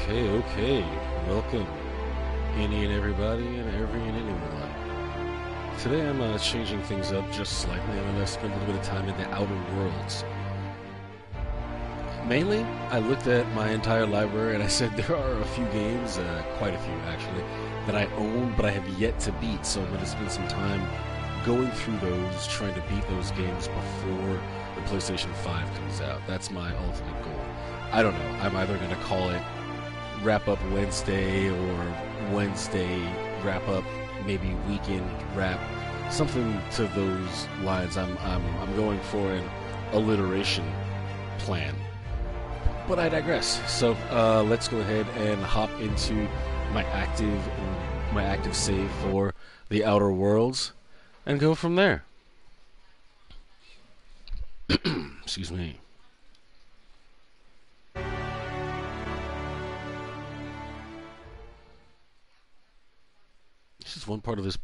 Okay. Welcome, any and everybody, and every and anyone. Today I'm changing things up just slightly. I'm going to spend a little bit of time in the Outer Worlds. Mainly, I looked at my entire library and I said there are a few games, quite a few actually, that I own but I have yet to beat. So I'm going to spend some time going through those, trying to beat those games before the PlayStation 5 comes out. That's my ultimate goal. I don't know. I'm either going to call it Wrap Up Wednesday or Wednesday Wrap Up, maybe Weekend Wrap, something to those lines. I'm going for an alliteration plan. But I digress. So let's go ahead and hop into my active save for the Outer Worlds and go from there. Excuse me. This is one part of this.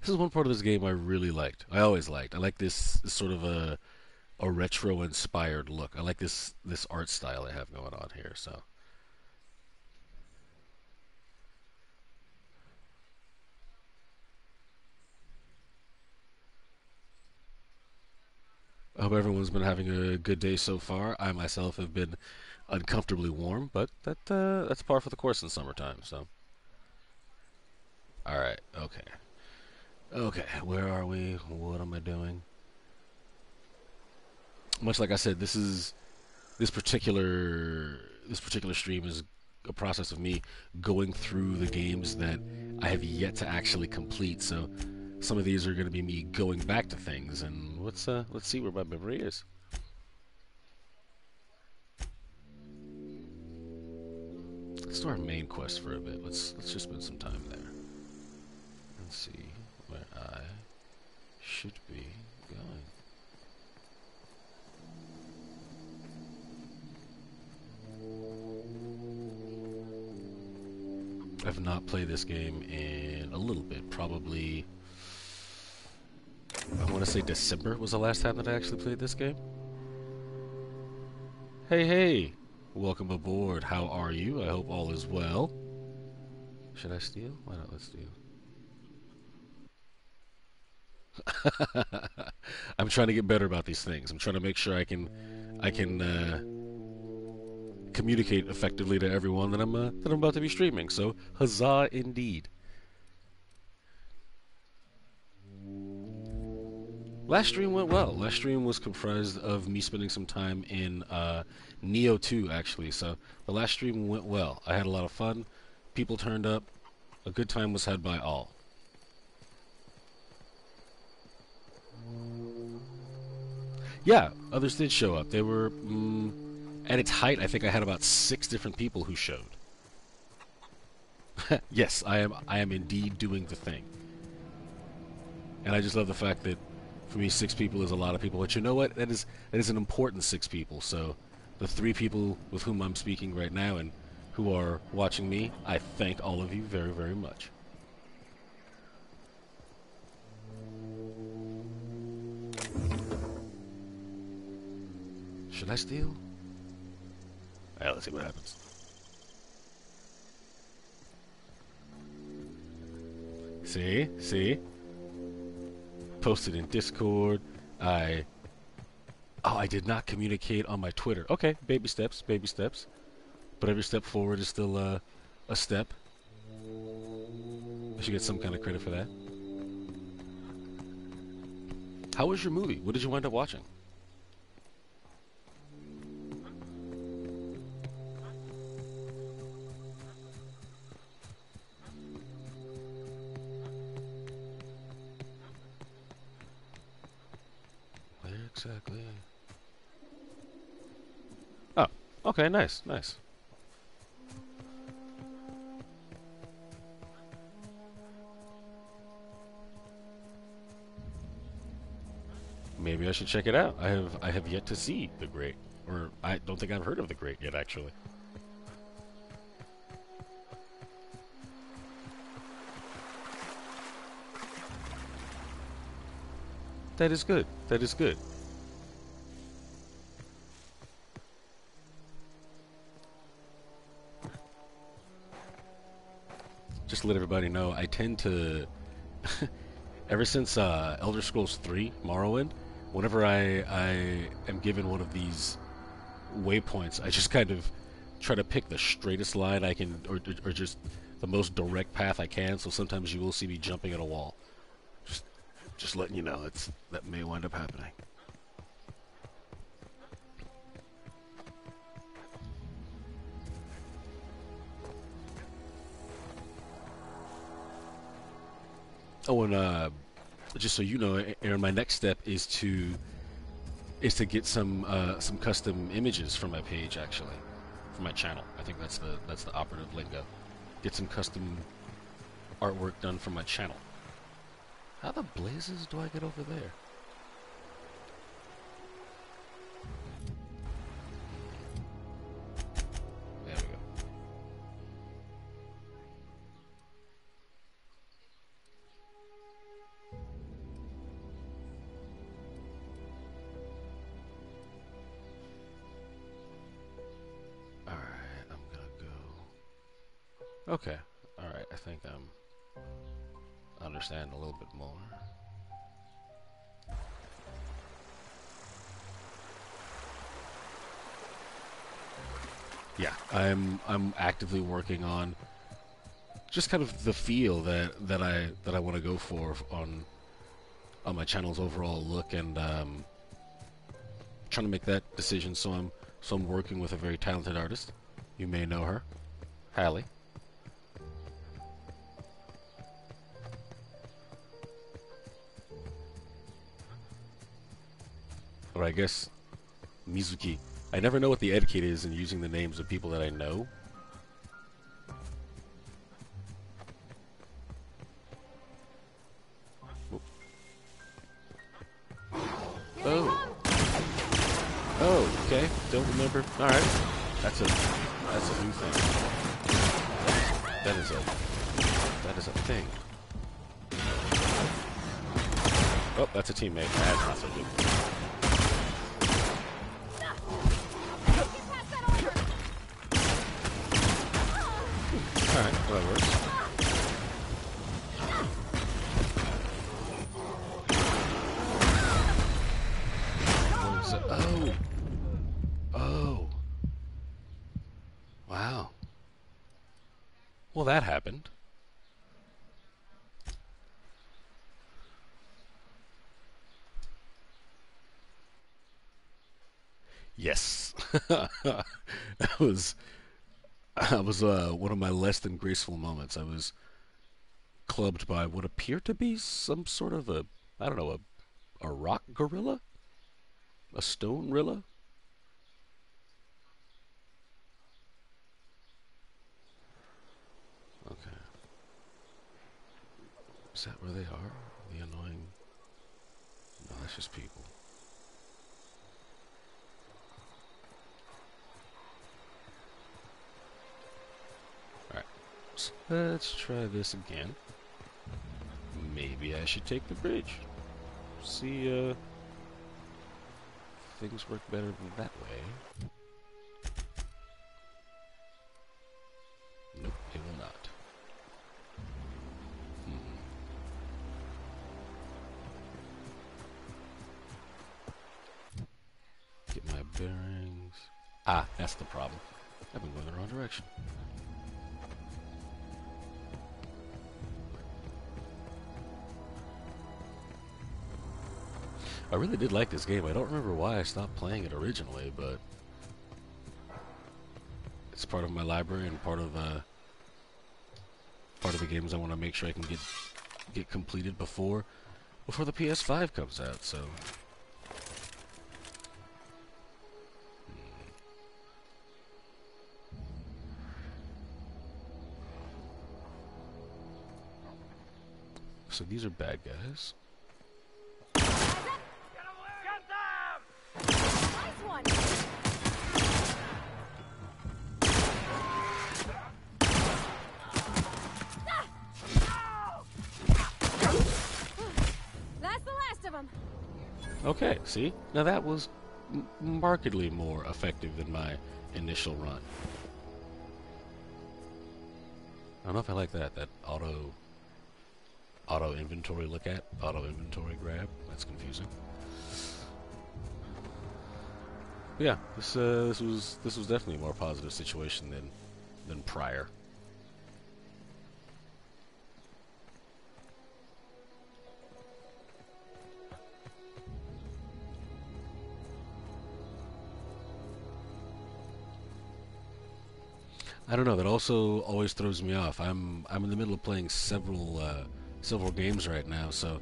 This is one part of this game I really liked. I always liked. I like this sort of a retro inspired look. I like this art style I have going on here. So I hope everyone's been having a good day so far. I myself have been uncomfortably warm, but that's par for the course in summertime. So all right, okay. Where are we? What am I doing? Much like I said, this particular this particular stream is a process of me going through the games that I have yet to actually complete. So some of these are going to be me going back to things, and let's see where my memory is. Let's do our main quest for a bit. Let's just spend some time there and see where I should be going. I've not played this game in a little bit. Probably, I want to say December was the last time that I actually played this game. Hey, welcome aboard. How are you? I hope all is well. Should I steal? Why not? Let's steal. I'm trying to get better about these things. I'm trying to make sure I can communicate effectively to everyone that I'm about to be streaming. So huzzah indeed. Last stream went well. Last stream was comprised of me spending some time in Neo 2 actually. So the last stream went well. I had a lot of fun. People turned up. A good time was had by all. Yeah, others did show up. They were at its height. I think I had about 6 different people who showed. Yes, I am indeed doing the thing. And I just love the fact that for me 6 people is a lot of people. But you know what? That is an important 6 people. So the 3 people with whom I'm speaking right now and who are watching me, I thank all of you very, very much. Should I steal? Alright, let's see what happens. See? Posted in Discord. I did not communicate on my Twitter. Okay, baby steps. But every step forward is still a step. I should get some kind of credit for that. How was your movie? What did you wind up watching? Where exactly? Oh, okay, nice. Maybe I should check it out. I have yet to see The Great, or I don't think I've heard of The Great yet, actually. That is good. just to let everybody know, I tend to, ever since Elder Scrolls 3, Morrowind, whenever I am given one of these waypoints, I just kind of try to pick the straightest line I can, or just the most direct path I can. So sometimes you will see me jumping at a wall. Just letting you know, that may wind up happening. Oh, and just so you know, Aaron, my next step is to get some custom images for my page, actually, for my channel. I think that's the operative lingo. Get some custom artwork done for my channel. How the blazes do I get over there? There we go. Alright, I'm gonna go. Okay, alright, I think I understand a little bit more. Yeah, I'm actively working on just kind of the feel that I want to go for on my channel's overall look, and trying to make that decision. So I'm working with a very talented artist. You may know her, Hallie. Or I guess Mizuki. I never know what the etiquette is in using the names of people that I know. Oh. Oh, okay. Don't remember. Alright. That's a new thing. That is a thing. Oh, that's a teammate. That's not so good. Alright, well, that works. What is it? Oh! Oh! Wow. Well, that happened. Yes. That was one of my less than graceful moments. I was clubbed by what appeared to be some sort of I don't know, a rock gorilla? A stone gorilla? Okay. Is that where they are? The annoying, malicious people. Alright. So let's try this again. Maybe I should take the bridge. See, things work better than that way. Nope, it will not. Get my bearings. Ah, that's the problem. I've been going the wrong direction. I really did like this game. I don't remember why I stopped playing it originally, but it's part of my library and part of the games I want to make sure I can get completed before the PS5 comes out. So. So these are bad guys. Okay, see? Now that was markedly more effective than my initial run. I don't know if I like that auto inventory look at, auto inventory grab. That's confusing. But yeah, this was definitely a more positive situation than prior. I don't know. That also always throws me off. I'm in the middle of playing several games right now, so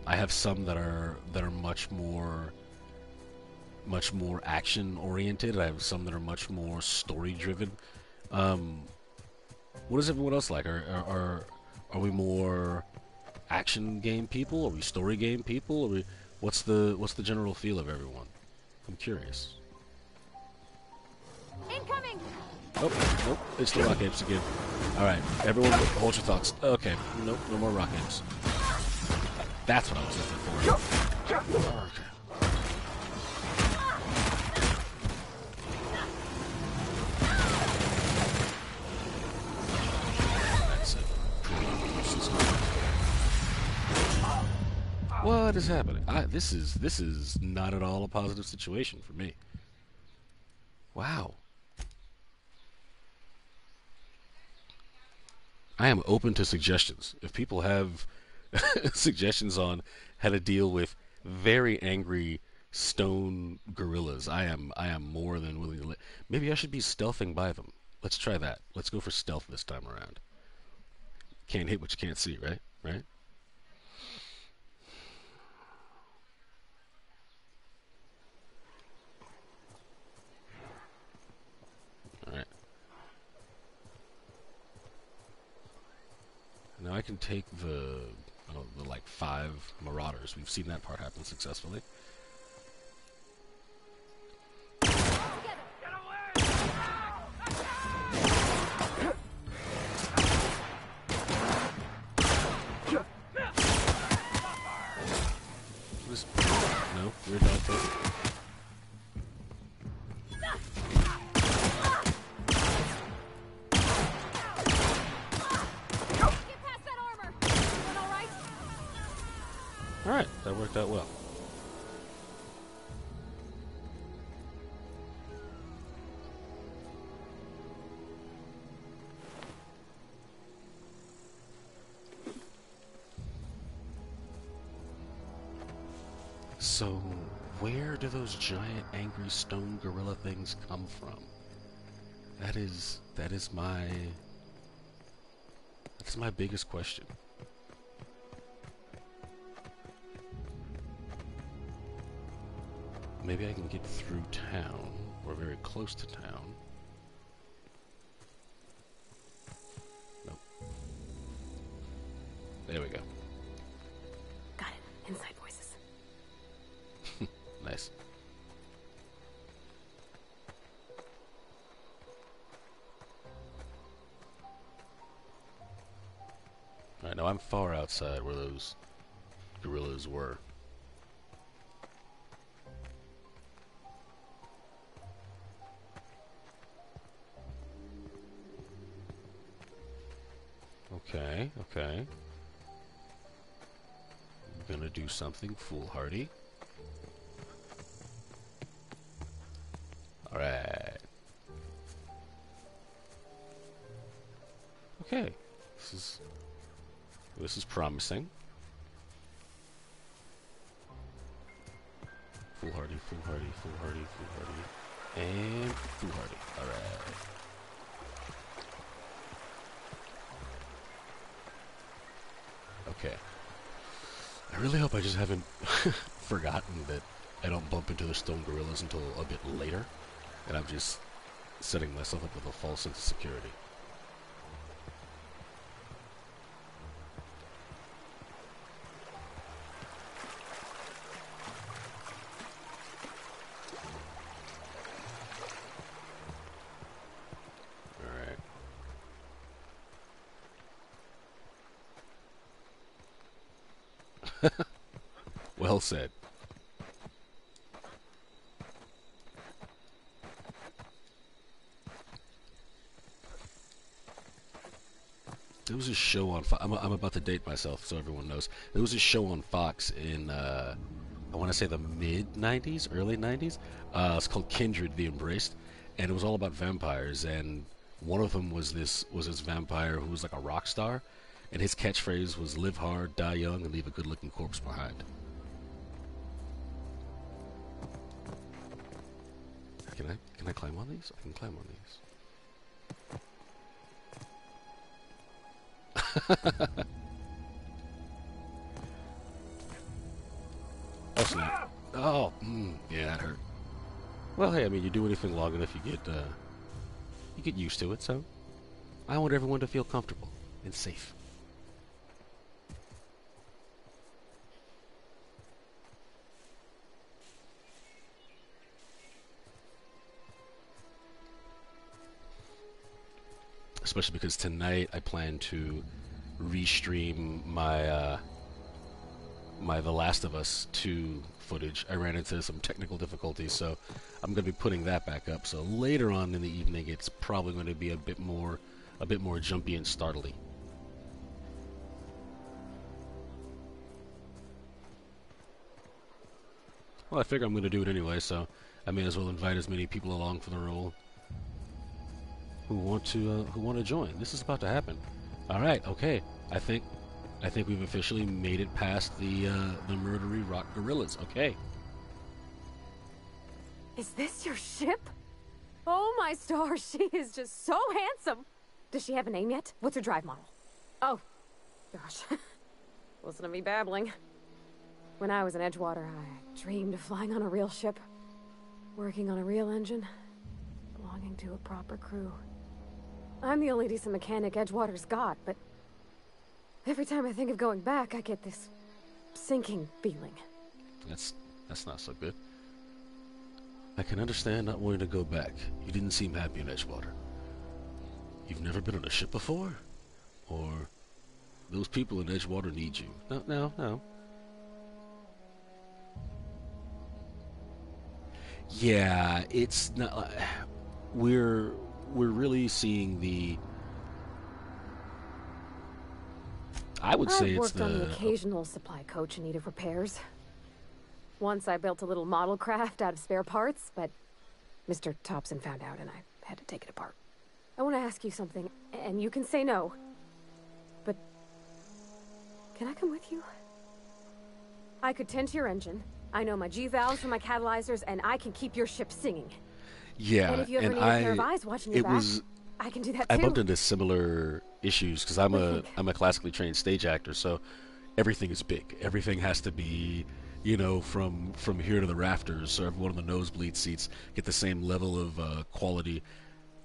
I have some that are much more action oriented. I have some that are much more story driven. Um, what is everyone else like? Are we more action game people? Are we story game people? Are we what's the general feel of everyone? I'm curious. Incoming! Oh, nope, it's the rock apes again. Alright, everyone hold your thoughts. Okay, nope, no more rock apes. That's what I was looking for. Okay. That's it. What is happening? This is not at all a positive situation for me. Wow. I am open to suggestions. If people have suggestions on how to deal with very angry stone gorillas, I am more than willing to maybe I should be stealthing by them. Let's try that. Let's go for stealth this time around. Can't hit what you can't see, right? Right? Alright. Now I can take the like 5 marauders. We've seen that part happen successfully. No, you're a dog tail. Alright, that worked out well. So, where do those giant angry stone gorilla things come from? That's my biggest question. Maybe I can get through town. We're very close to town. Nope. There we go. Got it. Inside voices. Nice. Alright, now I'm far outside where those gorillas were. Okay, okay. I'm gonna do something foolhardy. Alright. Okay. This is promising. Foolhardy, foolhardy, foolhardy, foolhardy. And foolhardy. Alright. Okay. I really hope I just haven't forgotten that I don't bump into the stone gorillas until a bit later, and I'm just setting myself up with a false sense of security. Alright. Well said. There was a show on Fox. I'm about to date myself, so everyone knows. There was a show on Fox in, I want to say the mid 90s, early 90s. It's called Kindred the Embraced, and it was all about vampires. And one of them was this vampire who was like a rock star, and his catchphrase was "Live hard, die young, and leave a good-looking corpse behind." Can I climb on these? I can climb on these. Oh snap! Oh, yeah, that hurt. Well, hey, I mean, you do anything long enough, you get used to it. So, I want everyone to feel comfortable and safe. Especially because tonight I plan to restream my my The Last of Us 2 footage. I ran into some technical difficulties, so I'm going to be putting that back up. So later on in the evening, it's probably going to be a bit more jumpy and startly. Well, I figure I'm going to do it anyway, so I may as well invite as many people along for the role who want to join. This is about to happen. All right, okay. I think we've officially made it past the murdery rock gorillas. Okay. Is this your ship? Oh my stars, she is just so handsome. Does she have a name yet? What's her drive model? Oh, gosh. Listen to me babbling. When I was in Edgewater, I dreamed of flying on a real ship, working on a real engine, belonging to a proper crew. I'm the only decent mechanic Edgewater's got, but every time I think of going back, I get this sinking feeling. That's not so good. I can understand not wanting to go back. You didn't seem happy in Edgewater. You've never been on a ship before? Or those people in Edgewater need you. No. Yeah, it's not. We're really seeing the. I would say it's the. I've worked on the occasional supply coach in need of repairs. Once I built a little model craft out of spare parts, but Mr. Thompson found out and I had to take it apart. I want to ask you something, and you can say no, but can I come with you? I could tend to your engine. I know my G-valves from my catalyzers, and I can keep your ship singing. Yeah, and if you ever need a pair of eyes watching your back, I can do that too. I bumped into similar issues because I'm a classically trained stage actor, so everything is big. Everything has to be, from here to the rafters, so everyone in the nosebleed seats get the same level of quality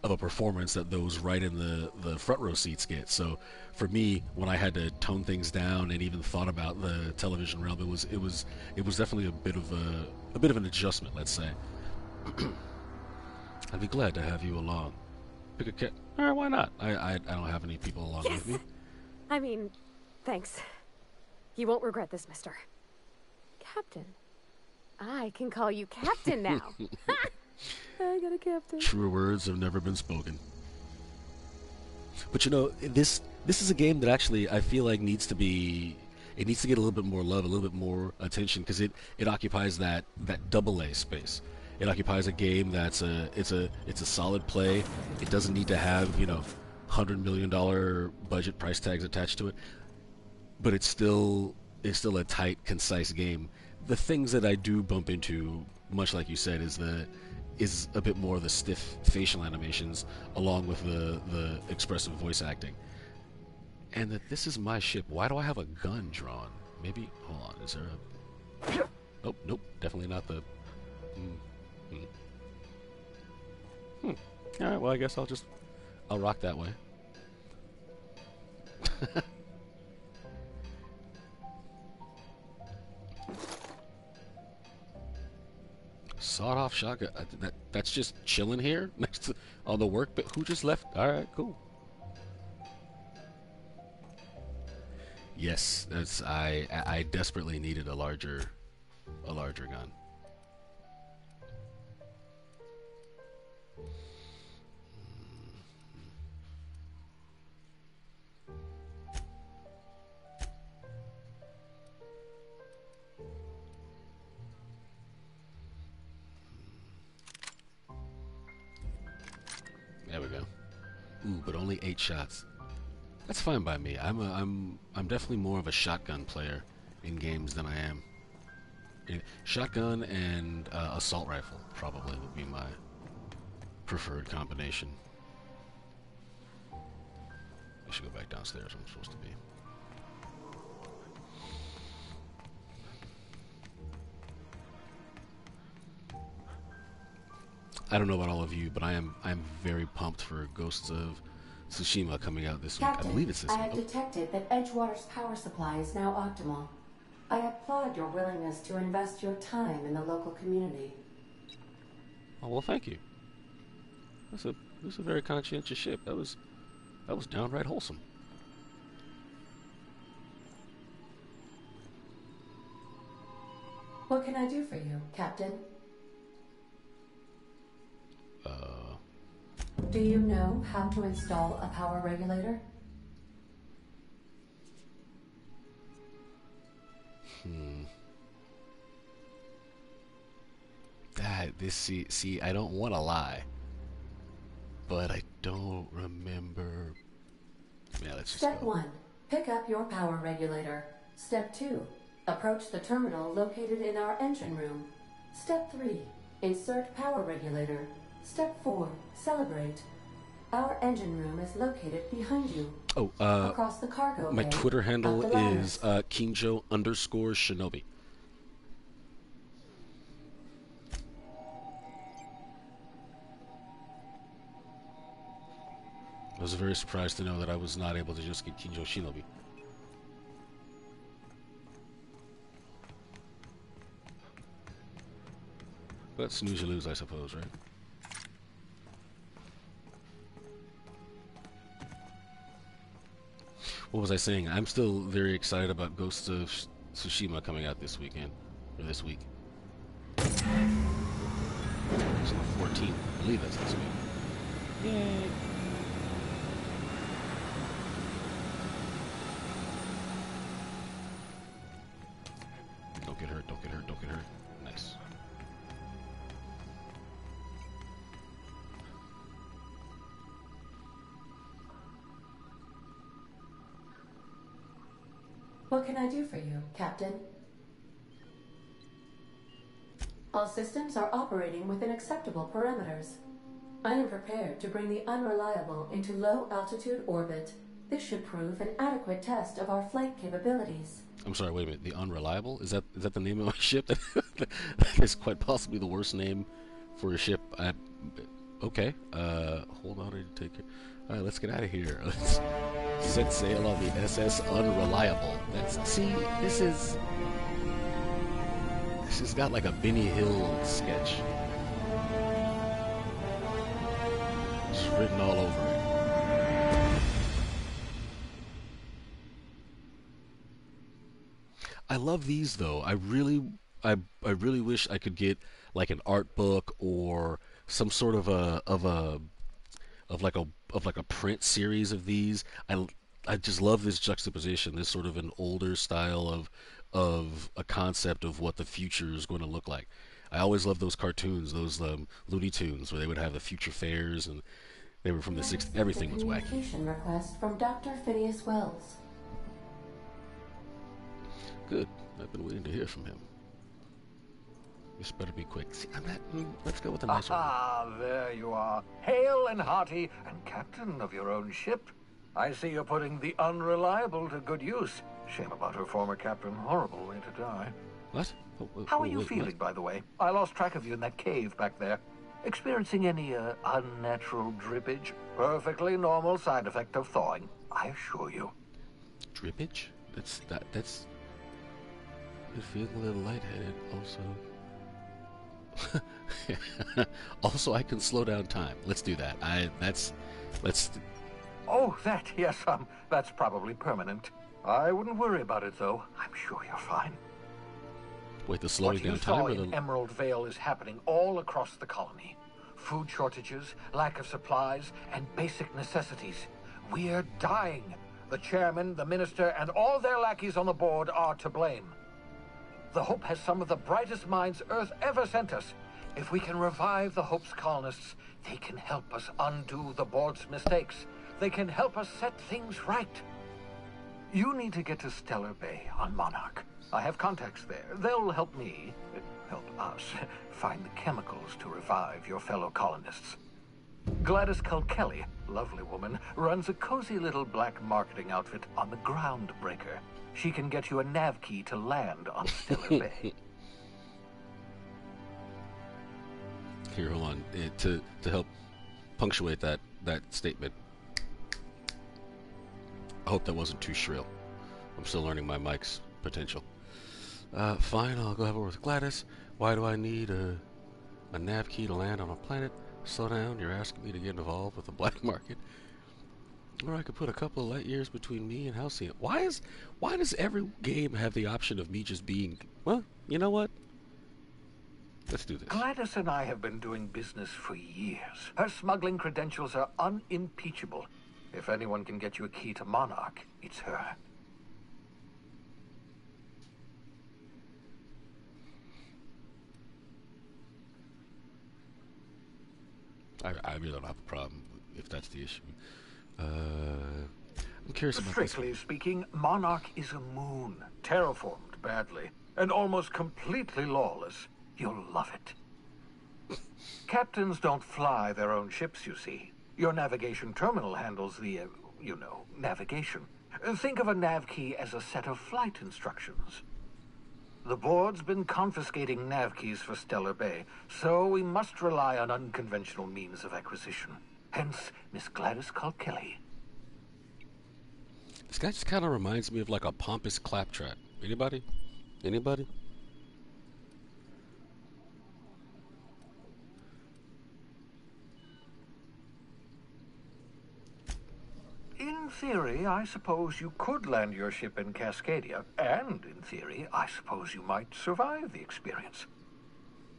of a performance that those right in the front row seats get. So for me, when I had to tone things down and even thought about the television realm, it was definitely a bit of an adjustment, let's say. I'd be glad to have you along. Pick a cat. All right, why not? I don't have any people along with me. I mean, thanks. You won't regret this, mister. Captain. I can call you Captain now. I got a captain. Truer words have never been spoken. But this is a game that actually I feel like needs to get a little bit more love, a little bit more attention, because it occupies that AA space. It occupies a game that's it's a solid play. It doesn't need to have $100 million budget price tags attached to it, but it's still a tight, concise game. The things that I do bump into, much like you said, is a bit more of the stiff facial animations along with the expressive voice acting. And that this is my ship. Why do I have a gun drawn? Maybe, hold on, is there a... Oh, nope, definitely not the... Alright, well I guess I'll rock that way. Sawed-off shotgun. That's just chilling here next to on the work. But who just left? All right, cool. Yes, that's I desperately needed a larger gun. Ooh, but only 8 shots. That's fine by me. I'm definitely more of a shotgun player in games than I am. Shotgun and assault rifle probably would be my preferred combination. I should go back downstairs. I'm supposed to be. I don't know about all of you, but I'm very pumped for Ghosts of Tsushima coming out this week. Captain, I believe it's this I week. have detected that Edgewater's power supply is now optimal. I applaud your willingness to invest your time in the local community. Oh well, thank you. This is a very conscientious ship. That was downright wholesome. What can I do for you, Captain? Do you know how to install a power regulator? See, I don't want to lie, but I don't remember. Yeah, let's just Step go. 1. Pick up your power regulator. Step 2. Approach the terminal located in our engine room. Step 3. Insert power regulator. Step 4. Celebrate. Our engine room is located behind you. Oh, across the cargo my bay, Twitter handle up the is Kinjo_Shinobi. I was very surprised to know that I was not able to just get Kinjoshinobi. But snooze you lose, I suppose, right? What was I saying? I'm still very excited about Ghosts of Tsushima coming out this weekend, or this week. It's on the 14th. I believe that's this week. Yay! Don't get hurt, don't get hurt, don't get hurt. Nice. What can I do for you, Captain? All systems are operating within acceptable parameters. I am prepared to bring the unreliable into low-altitude orbit. This should prove an adequate test of our flight capabilities. I'm sorry, wait a minute. The Unreliable? Is that the name of my ship? That is quite possibly the worst name for a ship. Okay. Hold on, I need to take care. All right, let's get out of here. Let's set sail on the SS Unreliable. This has got like a Benny Hill sketch. It's written all over it. I love these though. I really wish I could get like an art book or some sort of a print series of these. I just love this juxtaposition, this sort of an older style of a concept of what the future is going to look like. I always loved those cartoons, those Looney Tunes, where they would have the future fairs, and they were from the 60s. Everything was wacky. Communication request from Dr. Phineas Wells. Good. I've been waiting to hear from him. This better be quick. See, let's go with a nice one. Ah, there you are. Hale and hearty, and captain of your own ship. I see you're putting the Unreliable to good use. Shame about her former captain. Horrible way to die. What? How are you wait, feeling, what? by the way? I lost track of you in that cave back there. Experiencing any unnatural drippage? Perfectly normal side effect of thawing, I assure you. Drippage? That's. I feel a little lightheaded. Also, I can slow down time. Let's do that. Let's. Oh, that, yes, that's probably permanent. I wouldn't worry about it, though. I'm sure you're fine. Wait, the slowing down What you time saw or in the... Emerald Vale is happening all across the colony. Food shortages, lack of supplies, and basic necessities. We're dying. The chairman, the minister, and all their lackeys on the board are to blame. The Hope has some of the brightest minds Earth ever sent us. If we can revive the Hope's colonists, they can help us undo the board's mistakes. They can help us set things right. You need to get to Stellar Bay on Monarch. I have contacts there. They'll help me, help us, find the chemicals to revive your fellow colonists. Gladys Culkelly, lovely woman, runs a cozy little black marketing outfit on the Groundbreaker. She can get you a nav key to land on Stellar Bay. Here, hold on. To help punctuate that statement. I hope that wasn't too shrill. I'm still learning my mic's potential. Fine, I'll go have a word with Gladys. Why do I need a nav key to land on a planet? Slow down, you're asking me to get involved with the black market. Or I could put a couple of light years between me and Halcyon. Why does every game have the option of me just being, well, you know what? Let's do this. Gladys and I have been doing business for years. Her smuggling credentials are unimpeachable. If anyone can get you a key to Monarch, it's her. I really don't have a problem if that's the issue. I'm curious about this. Strictly speaking, Monarch is a moon, terraformed badly, and almost completely lawless. You'll love it. Captains don't fly their own ships, you see. Your navigation terminal handles the, navigation. Think of a nav key as a set of flight instructions. The board's been confiscating nav keys for Stellar Bay, so we must rely on unconventional means of acquisition. Hence, Miss Gladys Culkelly. This guy just kind of reminds me of like a pompous claptrap. Anybody? Anybody? In theory, I suppose you could land your ship in Cascadia, and in theory, I suppose you might survive the experience.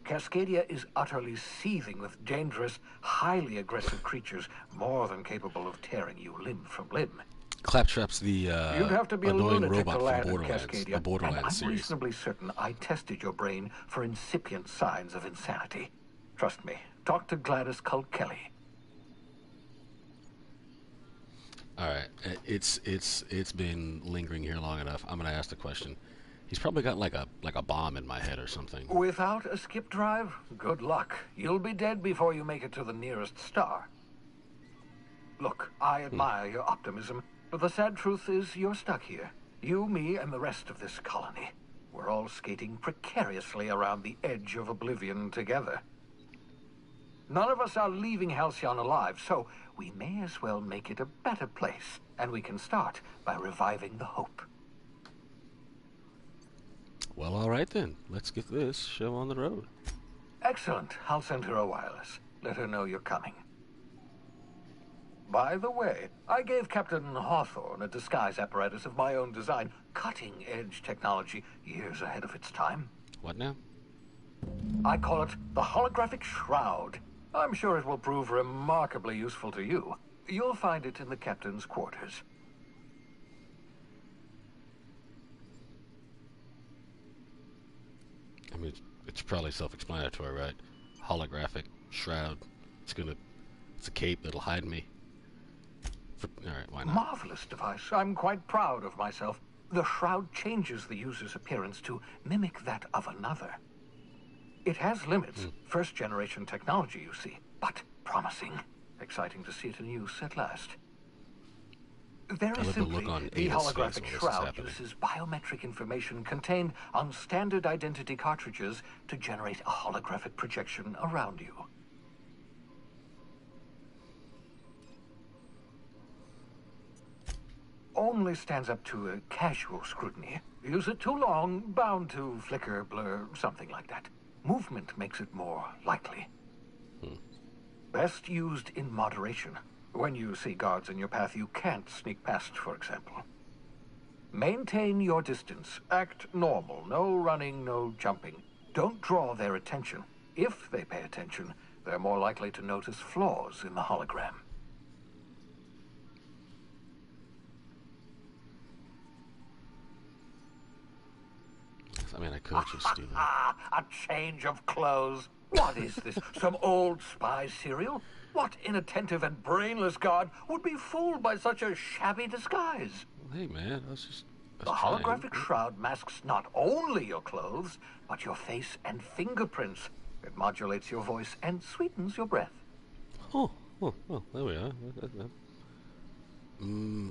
Cascadia is utterly seething with dangerous, highly aggressive creatures, more than capable of tearing you limb from limb. Claptrap's the You'd have to be annoying a lunatic robot to land from in Borderlands, Cascadia, the Borderlands and I'm series. reasonably certain I tested your brain for incipient signs of insanity. Trust me, talk to Gladys Culkelly. All right, it's been lingering here long enough. I'm gonna ask the question. He's probably got like a bomb in my head or something. Without a skip drive, good luck. You'll be dead before you make it to the nearest star. Look, I admire your optimism, but the sad truth is you're stuck here. You, me, and the rest of this colony. We're all skating precariously around the edge of oblivion together. None of us are leaving Halcyon alive, so we may as well make it a better place, and we can start by reviving the hope. Well, all right then. Let's get this show on the road. Excellent. I'll send her a wireless. Let her know you're coming. By the way, I gave Captain Hawthorne a disguise apparatus of my own design, cutting-edge technology, years ahead of its time. What now? I call it the holographic shroud. I'm sure it will prove remarkably useful to you. You'll find it in the captain's quarters. I mean, it's probably self-explanatory, right? Holographic shroud. It's a cape that'll hide me. All right, why not? Marvelous device. I'm quite proud of myself. The shroud changes the user's appearance to mimic that of another. It has limits. First-generation technology, you see, but promising. Exciting to see it in use at last. Very simply, the holographic shroud uses biometric information contained on standard identity cartridges to generate a holographic projection around you. Only stands up to a casual scrutiny. Use it too long, bound to flicker, blur, something like that. Movement makes it more likely. Best used in moderation. When you see guards in your path you can't sneak past, for example. Maintain your distance. Act normal. No running, no jumping. Don't draw their attention. If they pay attention, they're more likely to notice flaws in the hologram. I mean, I could just do that. A change of clothes. What is this? Some old spy serial? What inattentive and brainless guard would be fooled by such a shabby disguise? Hey, man, I was The trying. holographic shroud masks not only your clothes, but your face and fingerprints. It modulates your voice and sweetens your breath. Oh, there we are.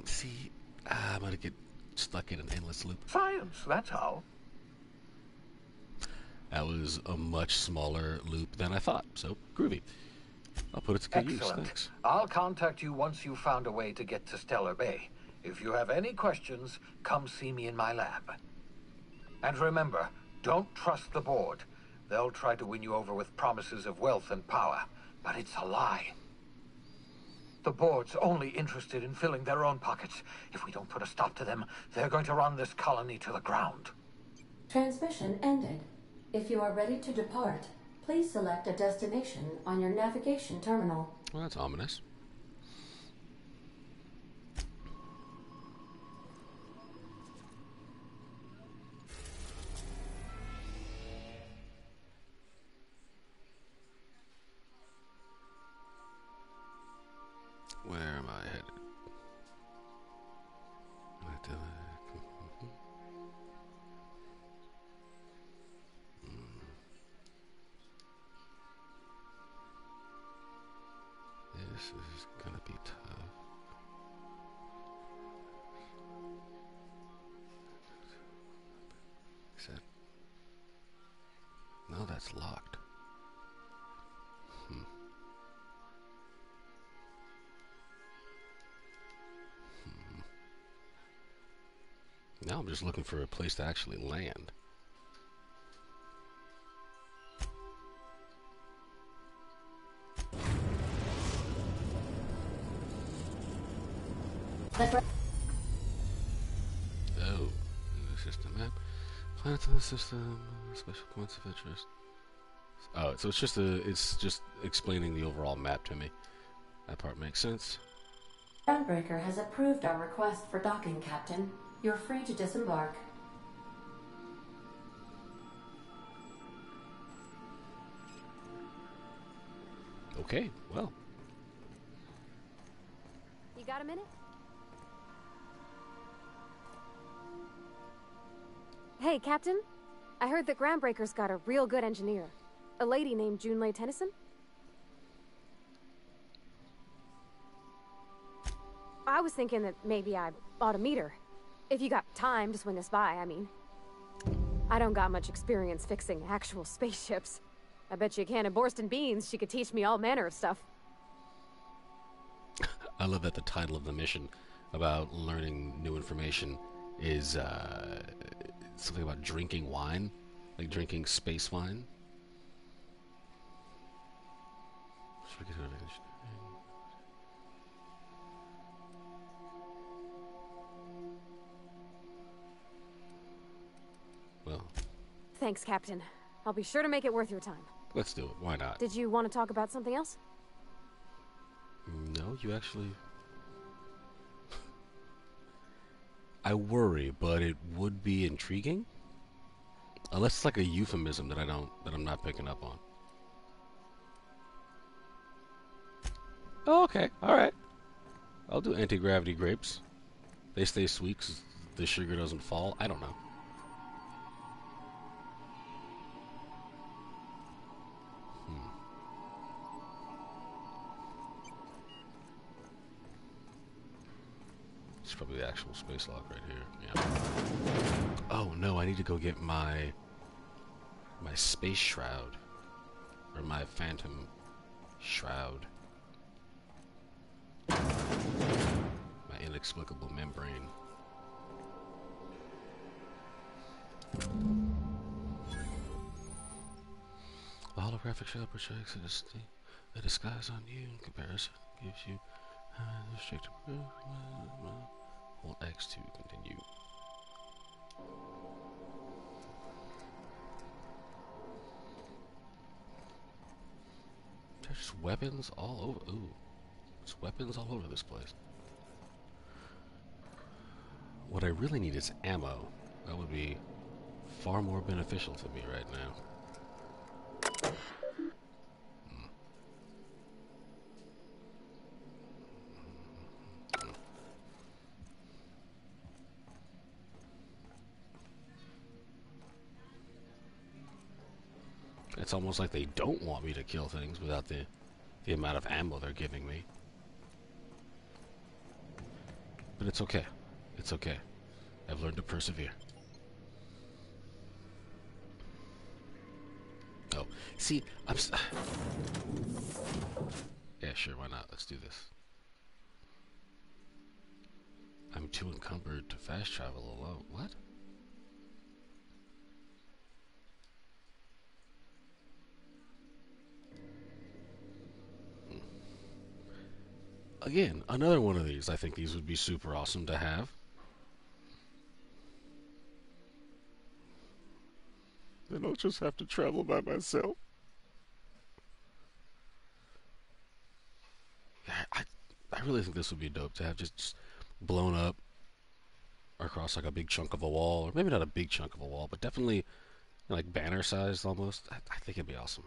See, I'm gonna get stuck in an endless loop. Science, that's how. That was a much smaller loop than I thought, so groovy. I'll put it to good use, Excellent. thanks. I'll contact you once you've found a way to get to Stellar Bay. If you have any questions, come see me in my lab. And remember, don't trust the board. They'll try to win you over with promises of wealth and power, but it's a lie. The board's only interested in filling their own pockets. If we don't put a stop to them, they're going to run this colony to the ground. Transmission ended. If you are ready to depart, please select a destination on your navigation terminal. Well, that's ominous. Where am I headed? This is gonna be tough. Is that... No, that's locked. Now I'm just looking for a place to actually land. Oh, the system map. Planets in the system, special points of interest. Oh, so it's just explaining the overall map to me. That part makes sense. Groundbreaker has approved our request for docking, Captain. You're free to disembark. Okay, well. You got a minute? Hey, Captain. I heard that Groundbreaker's got a real good engineer. A lady named Junlei Tennyson? I was thinking that maybe I ought to meet her. If you got time to swing us by, I mean. I don't got much experience fixing actual spaceships. I bet you a can of Borston beans she could teach me all manner of stuff. I love that the title of the mission about learning new information is something about drinking wine, like drinking space wine. Well, Thanks, Captain. I'll be sure to make it worth your time. let's do it. Why not? Did you want to talk about something else? No, you actually... I worry, but it would be intriguing. Unless it's like a euphemism that I'm not picking up on. Oh, okay, alright. I'll do anti-gravity grapes. They stay sweet 'cause the sugar doesn't fall. I don't know. It's probably the actual space lock right here. Yeah. Oh no, I need to go get my space shroud. Or my phantom shroud. My inexplicable membrane. The holographic shell projects a disguise on you in comparison. Gives you restricted. Hold X to continue. There's weapons all over. Ooh, there's weapons all over this place. What I really need is ammo. That would be far more beneficial to me right now. It's almost like they don't want me to kill things without the amount of ammo they're giving me. But it's okay. It's okay. I've learned to persevere. Oh, see, yeah, sure, why not? Let's do this. I'm too encumbered to fast travel alone. What? Again, another one of these. I think these would be super awesome to have. Then I'll just have to travel by myself. I really think this would be dope to have just blown up across like a big chunk of a wall, or maybe not a big chunk of a wall, but definitely like banner sized almost. I think it'd be awesome.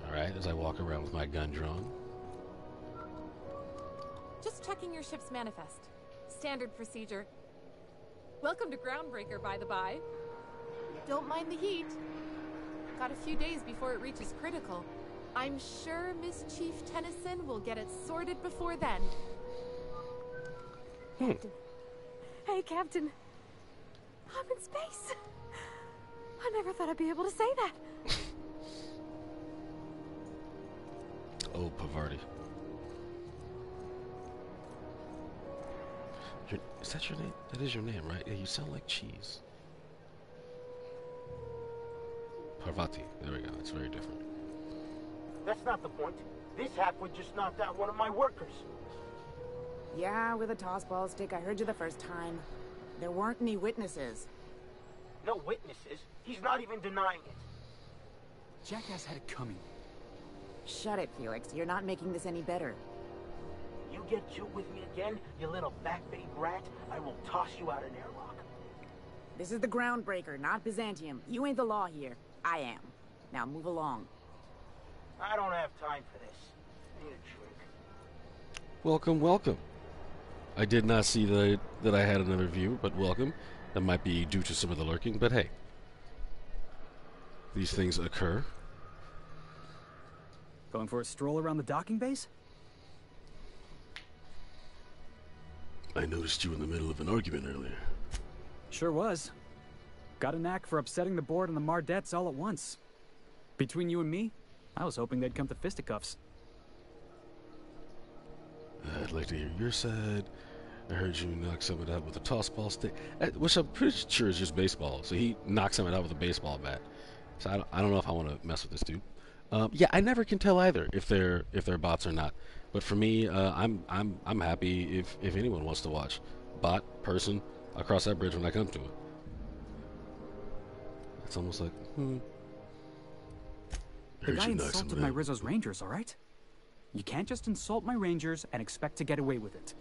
Alright, as I walk around with my gun drawn. Just checking your ship's manifest. Standard procedure. Welcome to Groundbreaker, by the by. Don't mind the heat. Got a few days before it reaches critical. I'm sure Miss Chief Tennyson will get it sorted before then. Captain. Hey, Captain. I'm in space. I never thought I'd be able to say that. Oh, Pavarti. Is that your name? That is your name, right? Yeah, you sound like cheese. Parvati. There we go. It's very different. That's not the point. This halfwit just knocked out one of my workers. Yeah, with a tossball stick. I heard you the first time. There weren't any witnesses. No witnesses? He's not even denying it. Jackass had it coming. Shut it, Felix. You're not making this any better. You get chilled with me again, you little backbait rat, I will toss you out an airlock. This is the Groundbreaker, not Byzantium. You ain't the law here. I am. Now move along. I don't have time for this. Need a drink. Welcome, welcome. I did not see that I had another view, but welcome. That might be due to some of the lurking, but hey. These things occur. Going for a stroll around the docking base? I noticed you in the middle of an argument earlier. Sure was. Got a knack for upsetting the board and the Mardettes all at once. Between you and me, I was hoping they'd come to fisticuffs. I'd like to hear your side. I heard you knock someone out with a tossball stick, which I'm pretty sure is just baseball. So he knocks someone out with a baseball bat. So I don't know if I want to mess with this dude. Yeah, I never can tell either if they're bots or not. But for me, I'm happy if anyone wants to watch. Bot, person, I'll cross that bridge when I come to it. It's almost like, The guy insulted my Rizzo's Rangers, alright? You can't just insult my Rangers and expect to get away with it.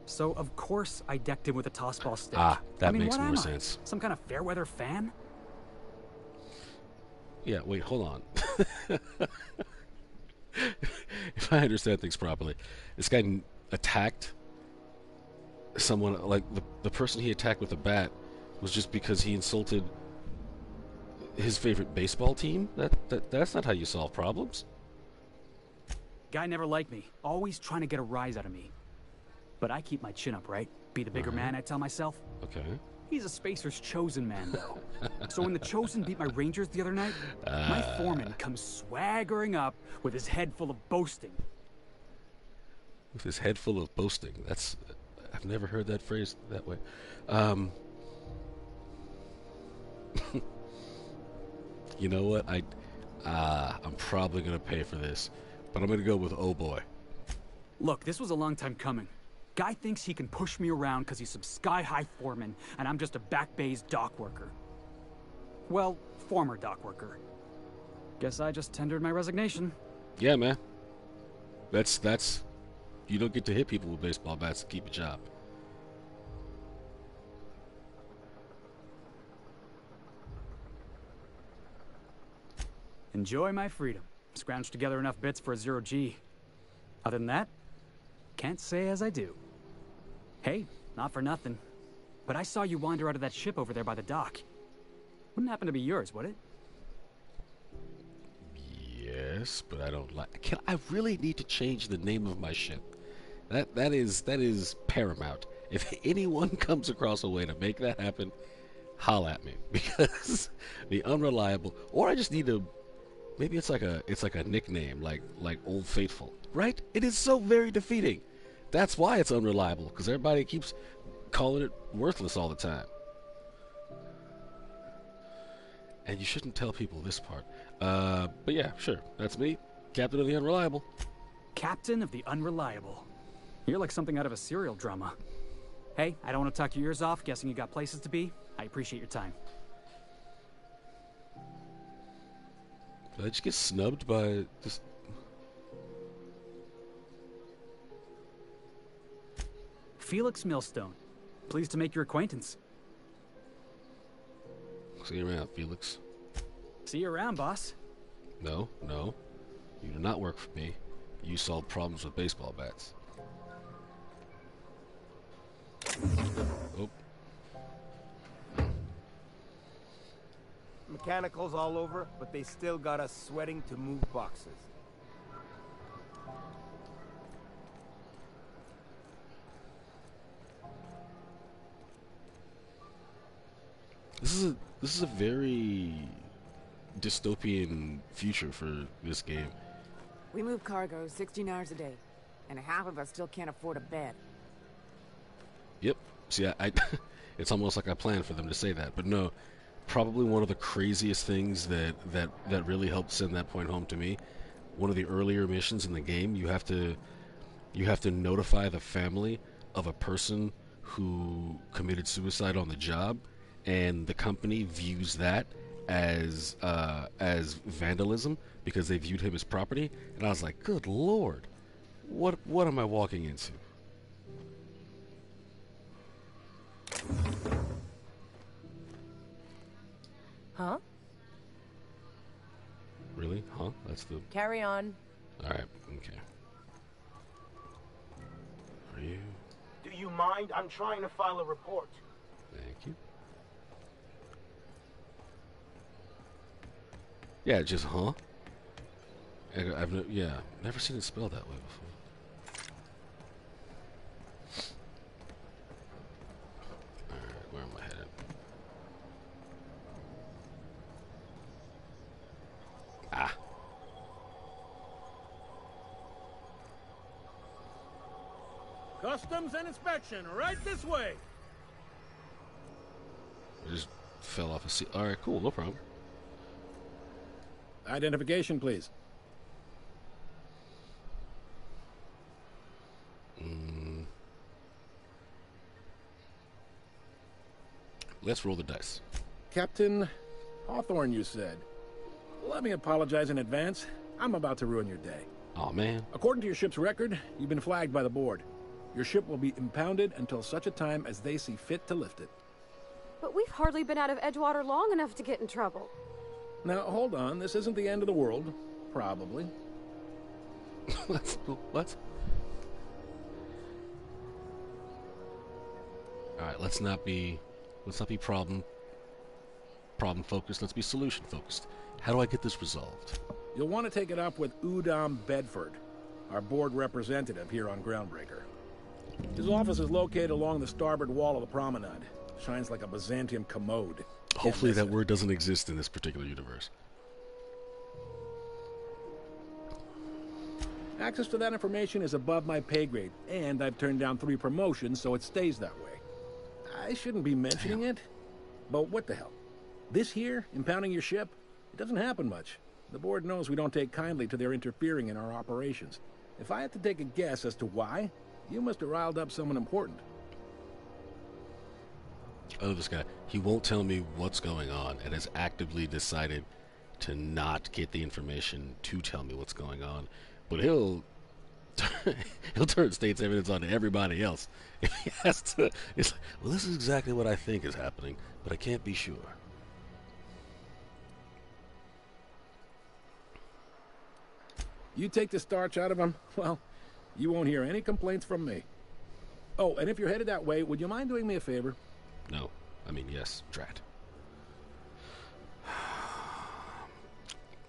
So, of course, I decked him with a tossball stick. Ah, that makes what more am I? sense. Some kind of fair-weather fan? Yeah, wait, hold on. If I understand things properly, this guy attacked someone, like the person he attacked with a bat was just because he insulted his favorite baseball team? That's not how you solve problems. Guy never liked me, always trying to get a rise out of me. But I keep my chin up, right? Be the bigger man, I tell myself. Okay. He's a Spacer's chosen man, though. So when the Chosen beat my Rangers the other night, my foreman comes swaggering up with his head full of boasting. With his head full of boasting. I've never heard that phrase that way. You know what? I'm probably gonna pay for this, but I'm gonna go with oh boy. Look, this was a long time coming. Guy thinks he can push me around because he's some sky-high foreman, and I'm just a back bay's dock worker. Well, former dock worker. Guess I just tendered my resignation. Yeah, man. That's. You don't get to hit people with baseball bats to keep a job. Enjoy my freedom. Scrounged together enough bits for a 0G. Other than that, can't say as I do. Hey, not for nothing, but I saw you wander out of that ship over there by the dock. Wouldn't happen to be yours, would it? Yes, but I don't like. I really need to change the name of my ship. That is paramount. If anyone comes across a way to make that happen, holla at me, because the Unreliable. Or I just need to. Maybe it's like a nickname, like Old Faithful, right? It is so very defeating. That's why it's Unreliable, because everybody keeps calling it worthless all the time. And you shouldn't tell people this part. But yeah, sure. That's me, Captain of the Unreliable. Captain of the Unreliable. You're like something out of a serial drama. Hey, I don't want to talk your ears off, guessing you got places to be. I appreciate your time. Did I just get snubbed by just... Felix Millstone. Pleased to make your acquaintance. See you around, Felix. See you around, boss. No. You do not work for me. You solve problems with baseball bats. Oh. Mechanicals all over, but they still got us sweating to move boxes. This is a very dystopian future for this game. We move cargo 16 hours a day, and half of us still can't afford a bed. Yep. See, I it's almost like I planned for them to say that, but no. Probably one of the craziest things that really helped send that point home to me. One of the earlier missions in the game, you have to notify the family of a person who committed suicide on the job, and the company views that as vandalism because they viewed him as property. And I was like, good Lord, what am I walking into? Huh? Really? Huh? That's the... Carry on. Alright, okay. Are you... Do you mind? I'm trying to file a report. Thank you. Yeah, just huh? I've never seen it spelled that way before. Alright, where am I headed? Ah. Customs and inspection, right this way. I just fell off a seat. Alright, cool, no problem. Identification, please. Let's roll the dice. Captain Hawthorne, you said. Let me apologize in advance. I'm about to ruin your day. Aw, man. According to your ship's record, you've been flagged by the board. Your ship will be impounded until such a time as they see fit to lift it. But we've hardly been out of Edgewater long enough to get in trouble. Now, hold on. This isn't the end of the world. Probably. What? Alright, let's not be problem focused. Let's be solution focused. How do I get this resolved? You'll want to take it up with Udom Bedford, our board representative here on Groundbreaker. His office is located along the starboard wall of the promenade. Shines like a Byzantium commode. Hopefully that word doesn't exist in this particular universe. Access to that information is above my pay grade, and I've turned down 3 promotions, so it stays that way. I shouldn't be mentioning it, but what the hell? This here, impounding your ship, it doesn't happen much. The board knows we don't take kindly to their interfering in our operations. If I had to take a guess as to why, you must have riled up someone important. Oh, this guy. He won't tell me what's going on and has actively decided to not get the information to tell me what's going on. But he'll turn state's evidence on to everybody else. If he has to, it's like, well, this is exactly what I think is happening, but I can't be sure. You take the starch out of them, well, you won't hear any complaints from me. Oh, and if you're headed that way, would you mind doing me a favor? No. I mean, yes, drat.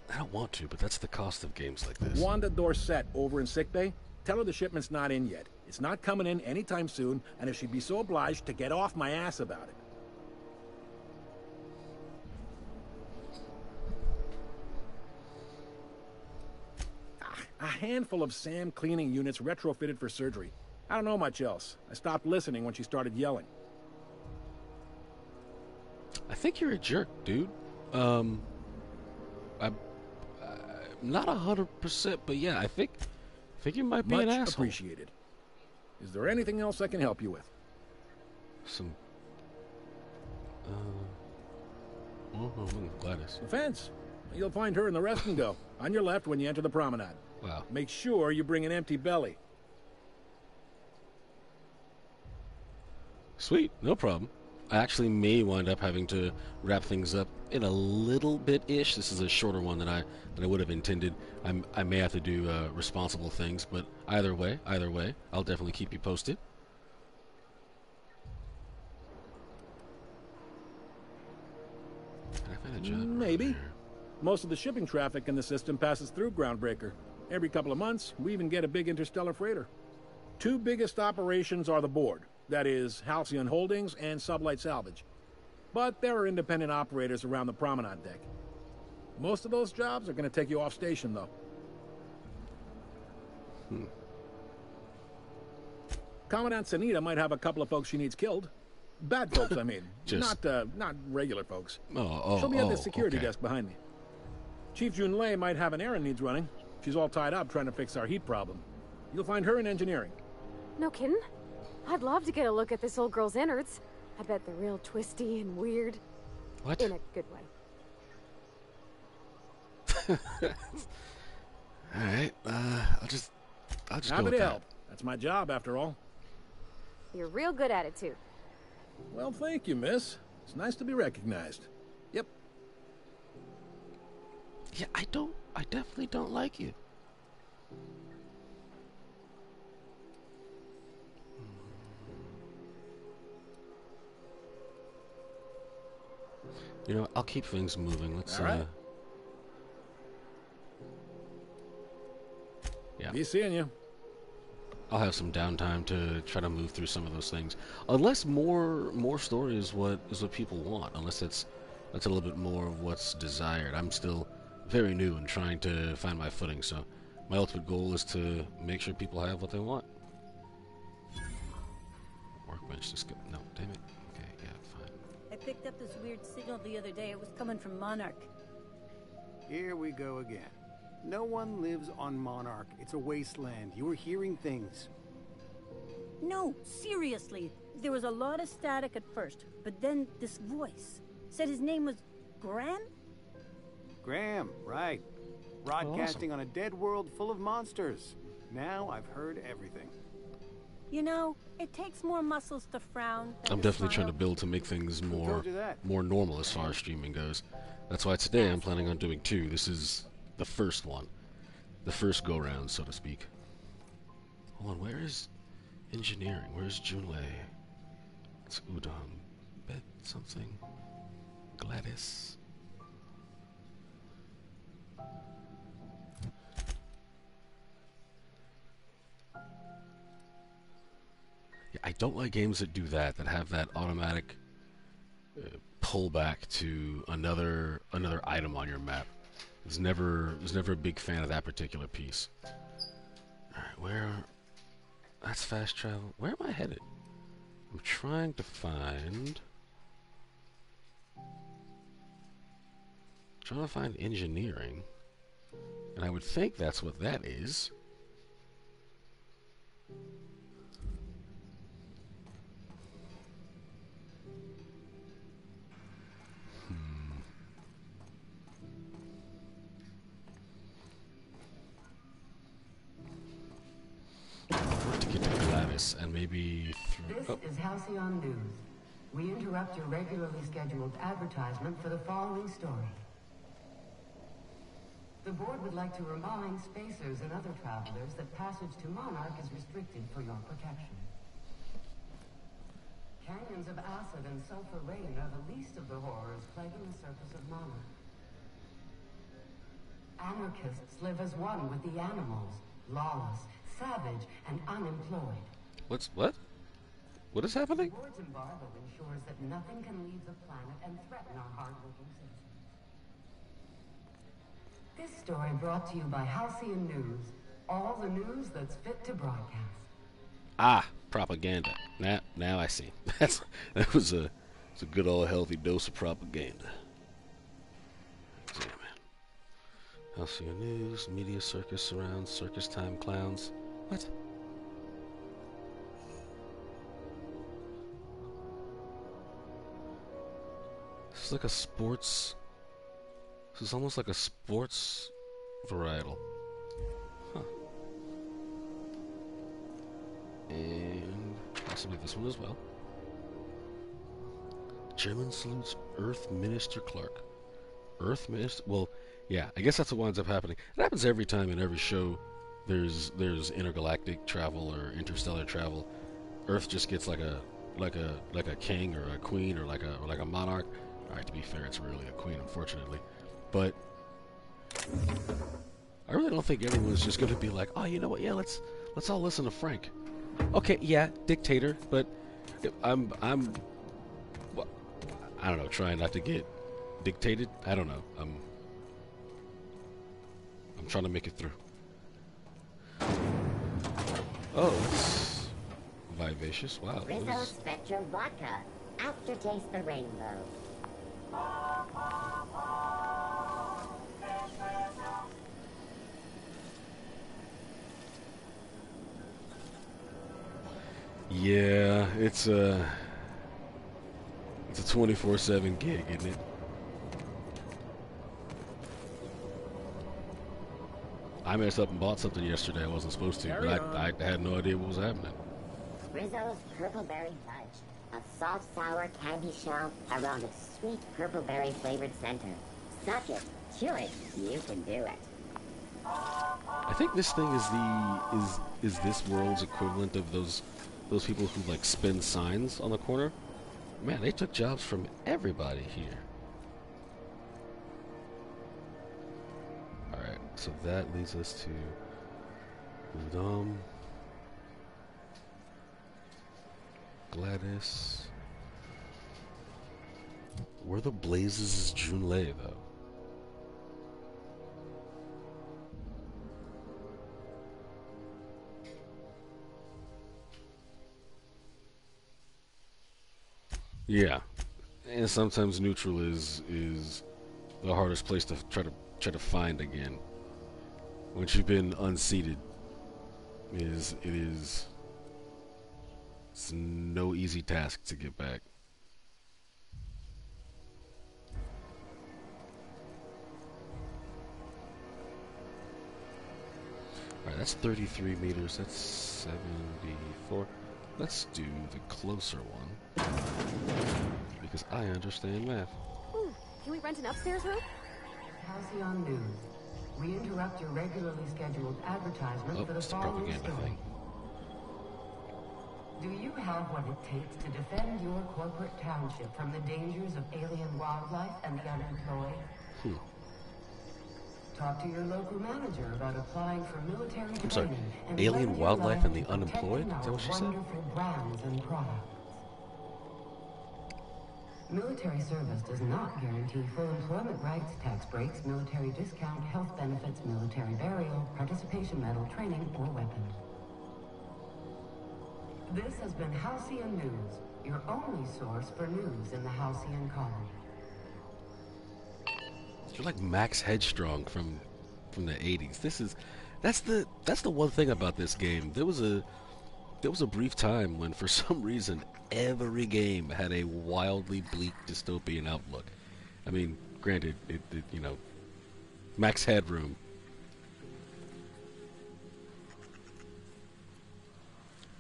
I don't want to, but that's the cost of games like this. Wanda Dorset over in sickbay? Tell her the shipment's not in yet. It's not coming in anytime soon, and if she'd be so obliged to get off my ass about it. A handful of SAM cleaning units retrofitted for surgery. I don't know much else. I stopped listening when she started yelling. I think you're a jerk, dude. I'm not 100%, but yeah, I think you might be an asshole. Much appreciated. Is there anything else I can help you with? Gladys. The fence. You'll find her in the rest and go. On your left when you enter the promenade. Wow. Make sure you bring an empty belly. Sweet, no problem. I actually may wind up having to wrap things up in a little bit-ish. This is a shorter one than I would have intended. I may have to do responsible things, but either way, I'll definitely keep you posted. Can I find a job? Maybe. Most of the shipping traffic in the system passes through Groundbreaker. Every couple of months, we even get a big interstellar freighter. Two biggest operations are the board. That is, Halcyon Holdings and Sublight Salvage. But there are independent operators around the promenade deck. Most of those jobs are going to take you off station, though. Commandant Sanita might have a couple of folks she needs killed. Bad folks, I mean. Not regular folks. She'll be at the security desk behind me. Chief Junlei might have an errand needs running. She's all tied up trying to fix our heat problem. You'll find her in engineering. No kidding? I'd love to get a look at this old girl's innards. I bet they're real twisty and weird. What? In a good way. Alright, I'll just go with that. Help. That's my job, after all. You're real good at it, too. Well, thank you, miss. It's nice to be recognized. Yep. Yeah, I definitely don't like you. You know, I'll keep things moving. Let's, all right. Yeah. Be seeing you. I'll have some downtime to try to move through some of those things. Unless more story is what people want. Unless that's a little bit more of what's desired. I'm still very new and trying to find my footing, so my ultimate goal is to make sure people have what they want. Workbench, just go. No, damn it. Okay, yeah, fine. I picked up this weird signal the other day. It was coming from Monarch. Here we go again. No one lives on Monarch. It's a wasteland. You were hearing things. No, seriously. There was a lot of static at first, but then this voice said his name was Graham? Graham, right. Broadcasting on a dead world full of monsters. Now I've heard everything. You know, it takes more muscles to frown. I'm definitely trying to build to make things more normal as far as streaming goes. That's why today I'm planning on doing 2. This is the first one. The first go-round, so to speak. Hold on, where is engineering? Where's Junlei? It's Udon. Bet something. Gladys. Yeah, I don't like games that do that have that automatic pullback to another item on your map. Was never a big fan of that particular piece. Alright, that's fast travel. Where am I headed? I'm trying to find engineering. And I would think that's what that is. And maybe This is Halcyon News. We interrupt your regularly scheduled advertisement for the following story. The board would like to remind spacers and other travelers that passage to Monarch is restricted for your protection. Canyons of acid and sulfur rain are the least of the horrors plaguing the surface of Monarch. Anarchists live as one with the animals, lawless, savage, and unemployed. What? What is happening? The board's embargo ensures that nothing can leave the planet and threaten our hardworking citizens. This story brought to you by Halcyon News. All the news that's fit to broadcast. Ah, propaganda. Now I see. That was a good old healthy dose of propaganda. Damn it. Halcyon News, media circus surrounds circus time clowns. What? This is like a sports. This is almost like a sports varietal. Huh. And possibly this one as well. Chairman salutes Earth Minister Clark. Earth Minister? Well, yeah, I guess that's what winds up happening. It happens every time in every show there's intergalactic travel or interstellar travel. Earth just gets like a king or a queen or like a monarch. Alright, to be fair, it's really a queen, unfortunately. But I really don't think anyone's just going to be like, oh, you know what? Yeah, let's all listen to Frank. Okay, yeah, dictator, but I'm well, I don't know, trying not to get dictated. I don't know. I'm trying to make it through. Oh, it's vivacious. Wow. Rizzo Spectrum Vodka. Aftertaste the rainbow. Yeah, it's a 24/7 gig, isn't it? I messed up and bought something yesterday I wasn't supposed to, but I had no idea what was happening. Rizzo's Purple Berry Fudge. A soft, sour candy shell around a sweet purple berry flavored center. Suck it, chew it, you can do it. I think this thing is this world's equivalent of those people who like spin signs on the corner. Man, they took jobs from everybody here. Alright, so that leads us to Udom, Gladys. Where the blazes is Junlei, though? Yeah, and sometimes neutral is the hardest place to try to find again. Once you've been unseated, it's no easy task to get back. Alright, that's 33 meters, that's 74. Let's do the closer one, because I understand math. Ooh, can we rent an upstairs room? Halcyon News. We interrupt your regularly scheduled advertisement for the following story. Do you have what it takes to defend your corporate township from the dangers of alien wildlife and the unemployed? Talk to your local manager about applying for military training. I'm sorry, alien wildlife and the unemployed? Is that what she said? Wonderful brands and products. Military service does not guarantee full employment rights, tax breaks, military discount, health benefits, military burial, participation medal, training, or weapons. This has been Halcyon News, your only source for news in the Halcyon colony. You're like Max Headstrong from the 80s. That's the one thing about this game. There was a brief time when for some reason every game had a wildly bleak dystopian outlook. I mean, granted, it you know, Max Headroom.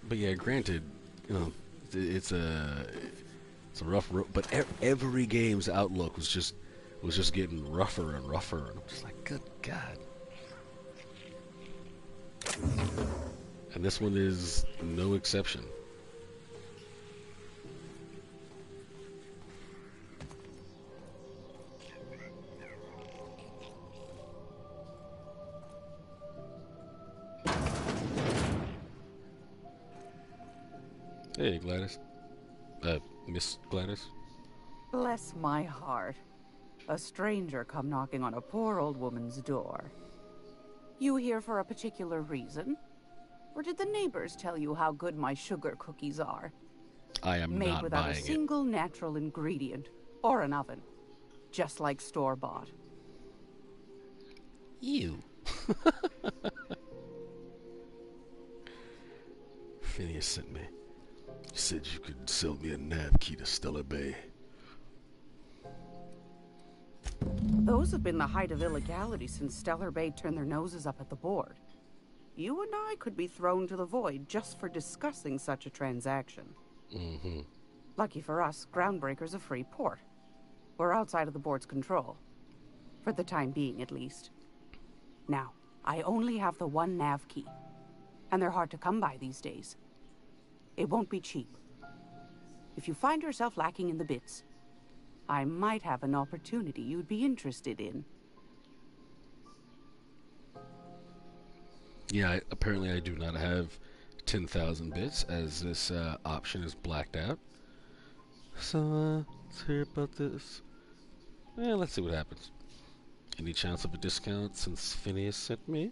But yeah, granted, you know, it's a rough road. But every game's outlook was just getting rougher and rougher, and I'm just like, good God. And this one is no exception. Hey, Gladys. Miss Gladys? Bless my heart. A stranger come knocking on a poor old woman's door. You here for a particular reason? Or did the neighbors tell you how good my sugar cookies are? I am Made not without buying a single natural ingredient. Or an oven. Just like store-bought. Ew. Phineas sent me. He said you could sell me a nav key to Stellar Bay. Those have been the height of illegality since Stellar Bay turned their noses up at the board. You and I could be thrown to the void just for discussing such a transaction. Mm-hmm. Lucky for us, Groundbreaker's a free port. We're outside of the board's control. For the time being, at least. Now, I only have the one nav key. And they're hard to come by these days. It won't be cheap. If you find yourself lacking in the bits, I might have an opportunity you'd be interested in. Yeah, apparently I do not have 10,000 bits, as this option is blacked out. So, let's hear about this. Let's see what happens. Any chance of a discount since Phineas sent me?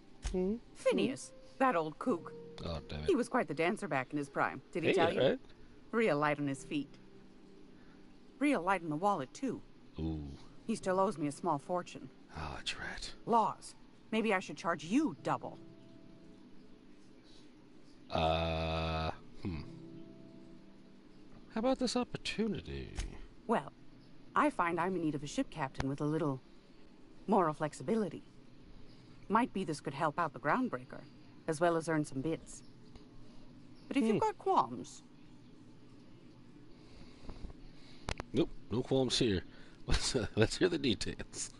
Phineas? That old kook. Oh, damn it. He was quite the dancer back in his prime. Did he tell you? Right? Real light on his feet. Real light in the wallet, too. Ooh. He still owes me a small fortune. Oh, drat. Laws. Maybe I should charge you double. How about this opportunity? Well, I find I'm in need of a ship captain with a little moral flexibility. Might be this could help out the Groundbreaker, as well as earn some bits. But if you've got qualms... Nope, no qualms here. Let's hear the details.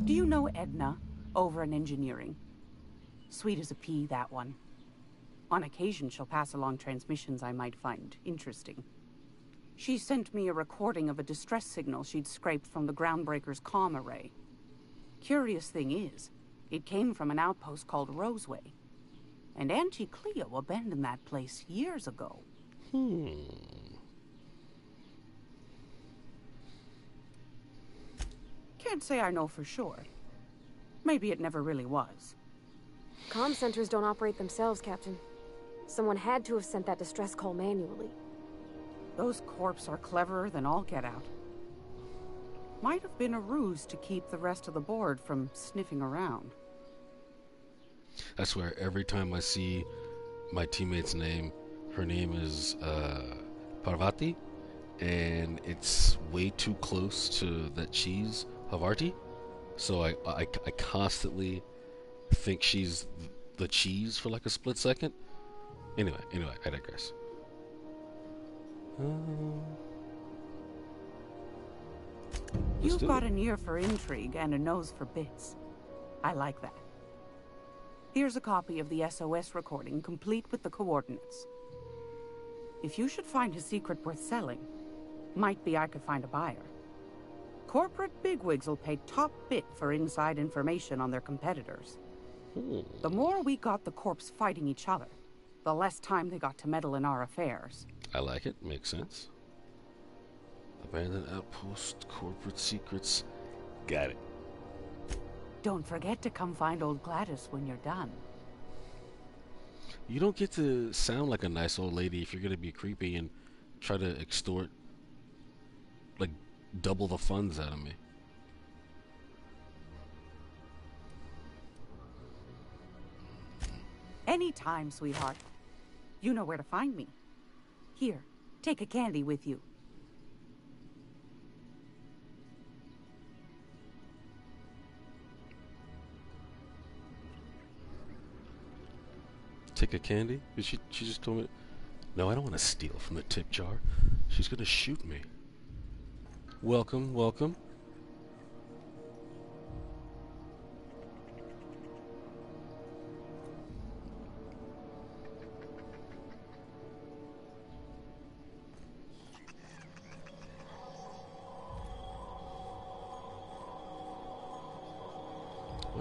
Do you know Edna, over in engineering? Sweet as a pea, that one. On occasion, she'll pass along transmissions I might find interesting. She sent me a recording of a distress signal she'd scraped from the Groundbreaker's comm array. Curious thing is, it came from an outpost called Roseway. And Auntie Cleo abandoned that place years ago. Can't say I know for sure. Maybe it never really was. Comm centers don't operate themselves, Captain. Someone had to have sent that distress call manually. Those corps are cleverer than all get out. Might have been a ruse to keep the rest of the board from sniffing around. I swear, every time I see my teammate's name, her name is Parvati, and it's way too close to that cheese, Havarti. So I constantly think she's the cheese for like a split second. Anyway, I digress. You've got an ear for intrigue and a nose for bits. I like that. Here's a copy of the SOS recording, complete with the coordinates. If you should find a secret worth selling, might be I could find a buyer. Corporate bigwigs will pay top bit for inside information on their competitors. The more we got the corps fighting each other, the less time they got to meddle in our affairs. I like it. Makes sense. Abandoned outpost, corporate secrets. Got it. Don't forget to come find old Gladys when you're done. You don't get to sound like a nice old lady if you're going to be creepy and try to extort, like, double the funds out of me. Anytime, sweetheart. You know where to find me. Here, take a candy with you. Take a candy? She just told me... No, I don't want to steal from the tip jar. She's going to shoot me. Welcome, welcome.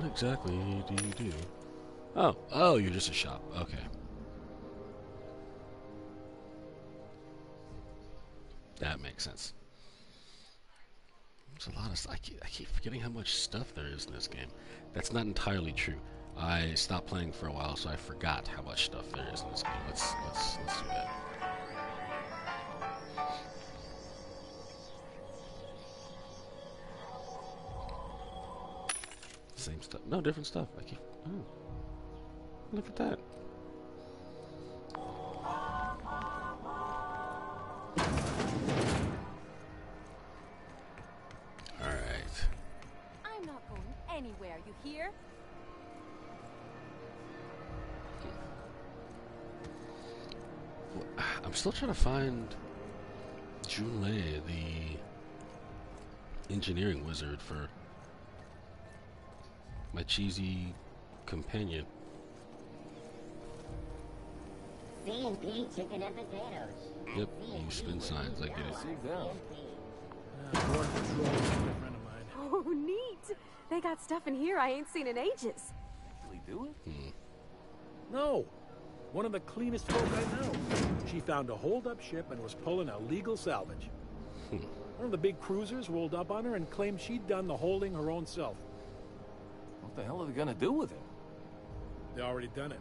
What exactly do you do? Oh, you're just a shop. Okay. That makes sense. There's a lot of stuff. I keep forgetting how much stuff there is in this game. That's not entirely true. I stopped playing for a while, so I forgot how much stuff there is in this game. Let's do that. Same stuff. No, different stuff. I keep. Oh, look at that. All right. I'm not going anywhere, you hear? Well, I'm still trying to find Junlei, the engineering wizard, for my cheesy companion. C&P chicken and potatoes. Yep, you spin signs, I get it. Sit down. Border Patrol is a friend of mine. Oh, neat. They got stuff in here I ain't seen in ages. Actually do it? No. One of the cleanest folk I know. She found a hold-up ship and was pulling a legal salvage. One of the big cruisers rolled up on her and claimed she'd done the holding her own self. What the hell are they gonna do with him? They already done it.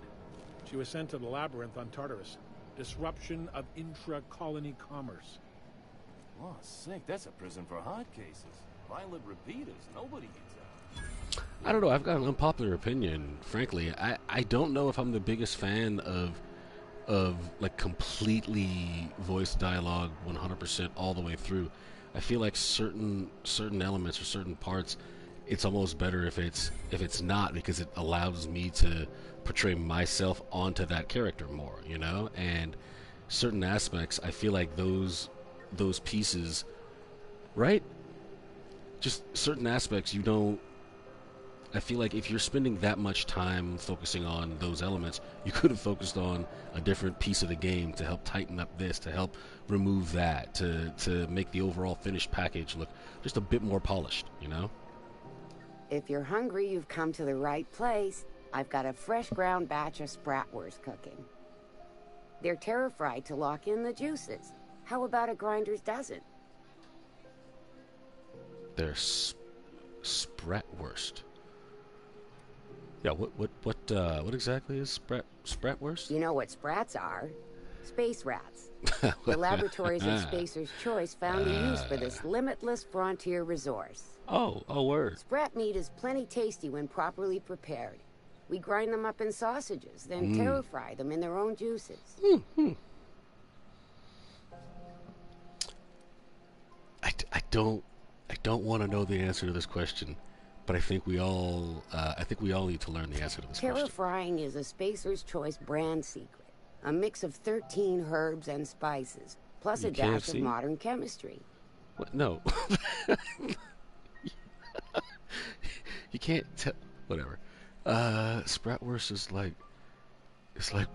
She was sent to the labyrinth on Tartarus. Disruption of intra-colony commerce. Oh, sick. That's a prison for hot cases. Violent repeaters. Nobody gets out. I don't know. I've got an unpopular opinion, frankly. I don't know if I'm the biggest fan of like completely voice dialogue 100% all the way through. I feel like certain elements or certain parts, it's almost better if it's not, because it allows me to portray myself onto that character more, you know? And certain aspects, I feel like those pieces, right? Just certain aspects I feel like if you're spending that much time focusing on those elements, you could have focused on a different piece of the game to help tighten up this, to help remove that, to make the overall finished package look just a bit more polished, you know? If you're hungry, you've come to the right place. I've got a fresh ground batch of spratwurst cooking. They're terra-fried to lock in the juices. How about a grinder's dozen? They're spratwurst. Yeah, what exactly is spratwurst? You know what sprats are? Space rats. The laboratories of Spacer's Choice found a use for this limitless frontier resource. Oh, word. Sprat meat is plenty tasty when properly prepared. We grind them up in sausages, then terra-fry them in their own juices. I don't want to know the answer to this question, but I think we all need to learn the answer to this question. Terra-frying is a Spacer's Choice brand secret. A mix of 13 herbs and spices, plus a dash of modern chemistry. What? No. You can't tell. Whatever. Spratwurst is like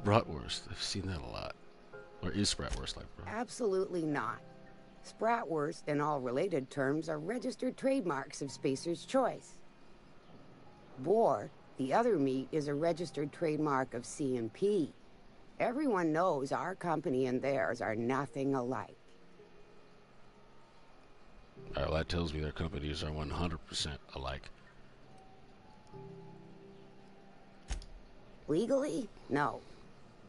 bratwurst. I've seen that a lot. Or is spratwurst like bratwurst? Absolutely not. Spratwurst and all related terms are registered trademarks of Spacer's Choice. Boar, the other meat, is a registered trademark of C&P. Everyone knows our company and theirs are nothing alike. All right, well, that tells me their companies are 100% alike. Legally? No.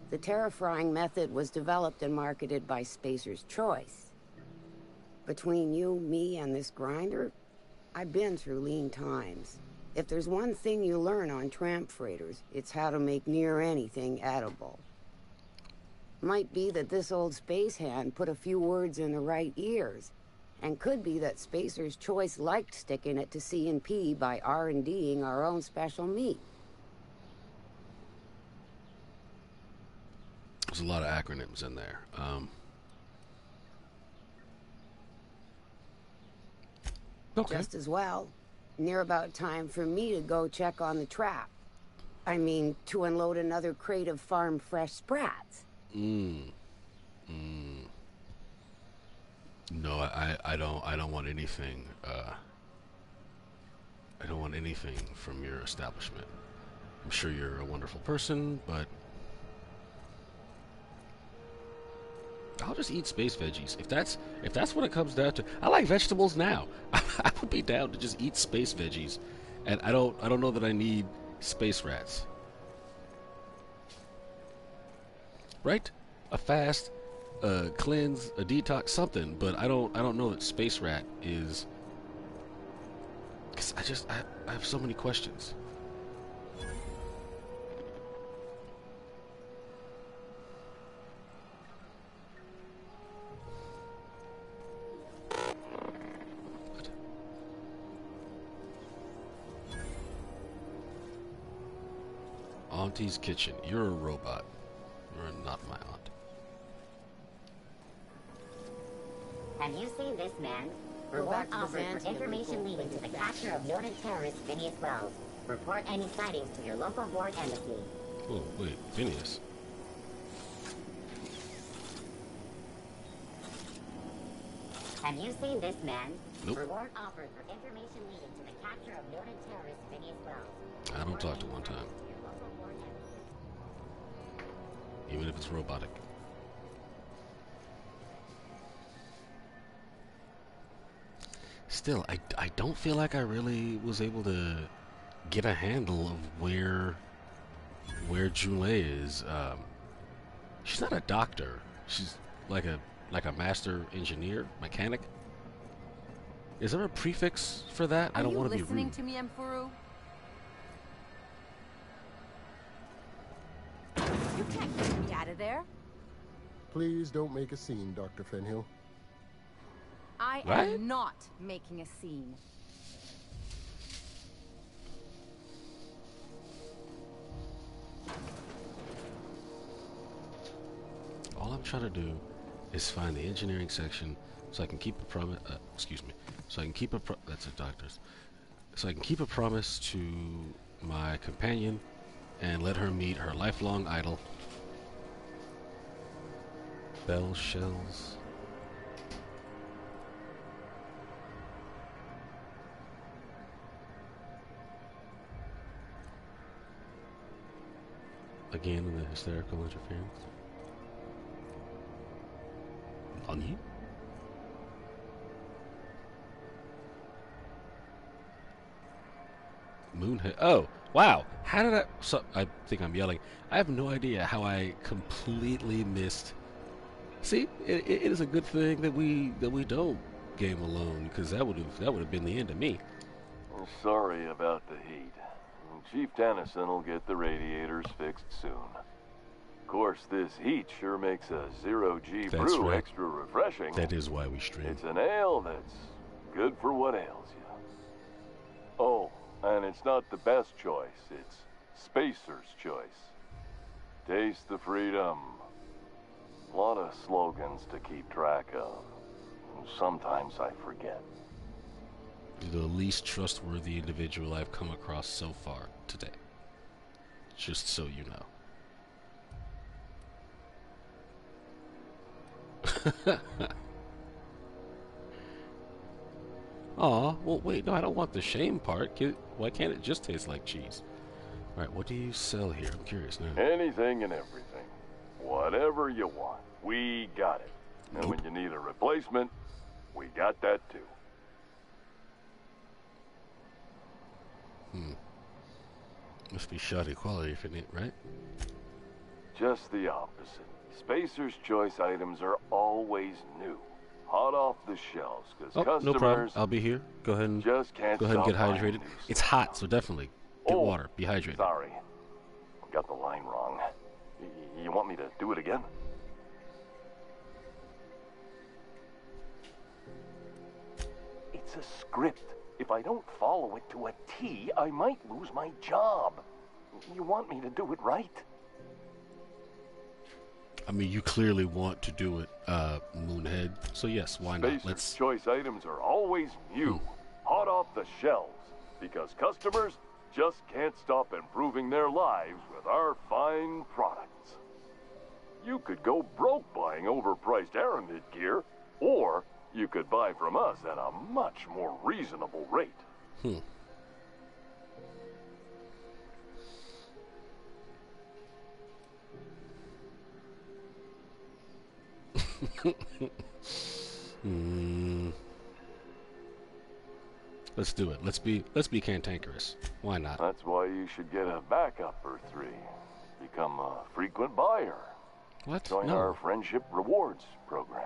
The terra-frying method was developed and marketed by Spacer's Choice. Between you, me, and this grinder, I've been through lean times. If there's one thing you learn on tramp freighters, it's how to make near anything edible. Might be that this old space hand put a few words in the right ears, and could be that Spacer's Choice liked sticking it to C&P by R&D'ing our own special meat. There's a lot of acronyms in there. Okay. Just as well. Near about time for me to go check on the trap. I mean, to unload another crate of farm fresh sprats. No, I don't want anything I don't want anything from your establishment. I'm sure you're a wonderful person, but I'll just eat space veggies. If that's what it comes down to. I like vegetables now. I would be down to just eat space veggies. And I don't know that I need space rats. Right? A fast, cleanse, a detox, something, but I don't know that space rat is, cuz I have so many questions. Auntie's kitchen. You're a robot. You're not my aunt. Have you seen this man? Reward offered for information leading to the capture of noted terrorist Phineas Wells. Report any sightings to your local board embassy. Oh, wait, Phineas. Have you seen this man? Nope. Reward offered for information leading to the capture of noted terrorist Phineas Wells. I don't talk to one time. Even if it's robotic. Still, I don't feel like I really was able to get a handle of where Junlei is. She's not a doctor. She's like a master engineer, mechanic. Is there a prefix for that? I don't want to be rude. Are you listening to me, Emfuru? You can't get me out of there. Please don't make a scene, Dr. Fenhill. I What? am not making a scene. All I'm trying to do is find the engineering section so I can keep a promise. Excuse me. So I can keep a that's a doctor's. So I can keep a promise to my companion and let her meet her lifelong idol. Bell shells. Again, the hysterical interference. Honey? Moonhead. Oh, wow. How did I... So, I think I'm yelling. I have no idea how I completely missed... See, it is a good thing that we don't game alone, because that would have been the end of me. Sorry about the heat. Chief Tennyson will get the radiators fixed soon. Of course, this heat sure makes a zero-G brew extra refreshing. That is why we stream. It's an ale that's good for what ails you. Oh, and it's not the best choice. It's Spacer's choice. Taste the freedom. A lot of slogans to keep track of. Sometimes I forget. You're the least trustworthy individual I've come across so far today. Just so you know. Aw, well wait, no, I don't want the shame part. Why can't it just taste like cheese? Alright, what do you sell here? I'm curious now. Anything and everything. Whatever you want, we got it. And when you need a replacement, we got that too. Must be shoddy quality if it ain't, right? Just the opposite. Spacer's Choice items are always new. Hot off the shelves, because customers... No problem. I'll be here. Go ahead and just can't go ahead and get stop hydrated. It's hot, so definitely get water. Be hydrated. Sorry. Got the line wrong. You want me to do it again? It's a script. If I don't follow it to a T, I might lose my job. You want me to do it right? I mean, you clearly want to do it, Moonhead. So yes, why not? Spacer's Choice items are always new, hot off the shelves, because customers just can't stop improving their lives with our fine products. You could go broke buying overpriced Aramid gear, or you could buy from us at a much more reasonable rate. Let's do it. Let's be cantankerous. Why not? That's why you should get a backup or 3. Become a frequent buyer. What? Join No. our Friendship Rewards program.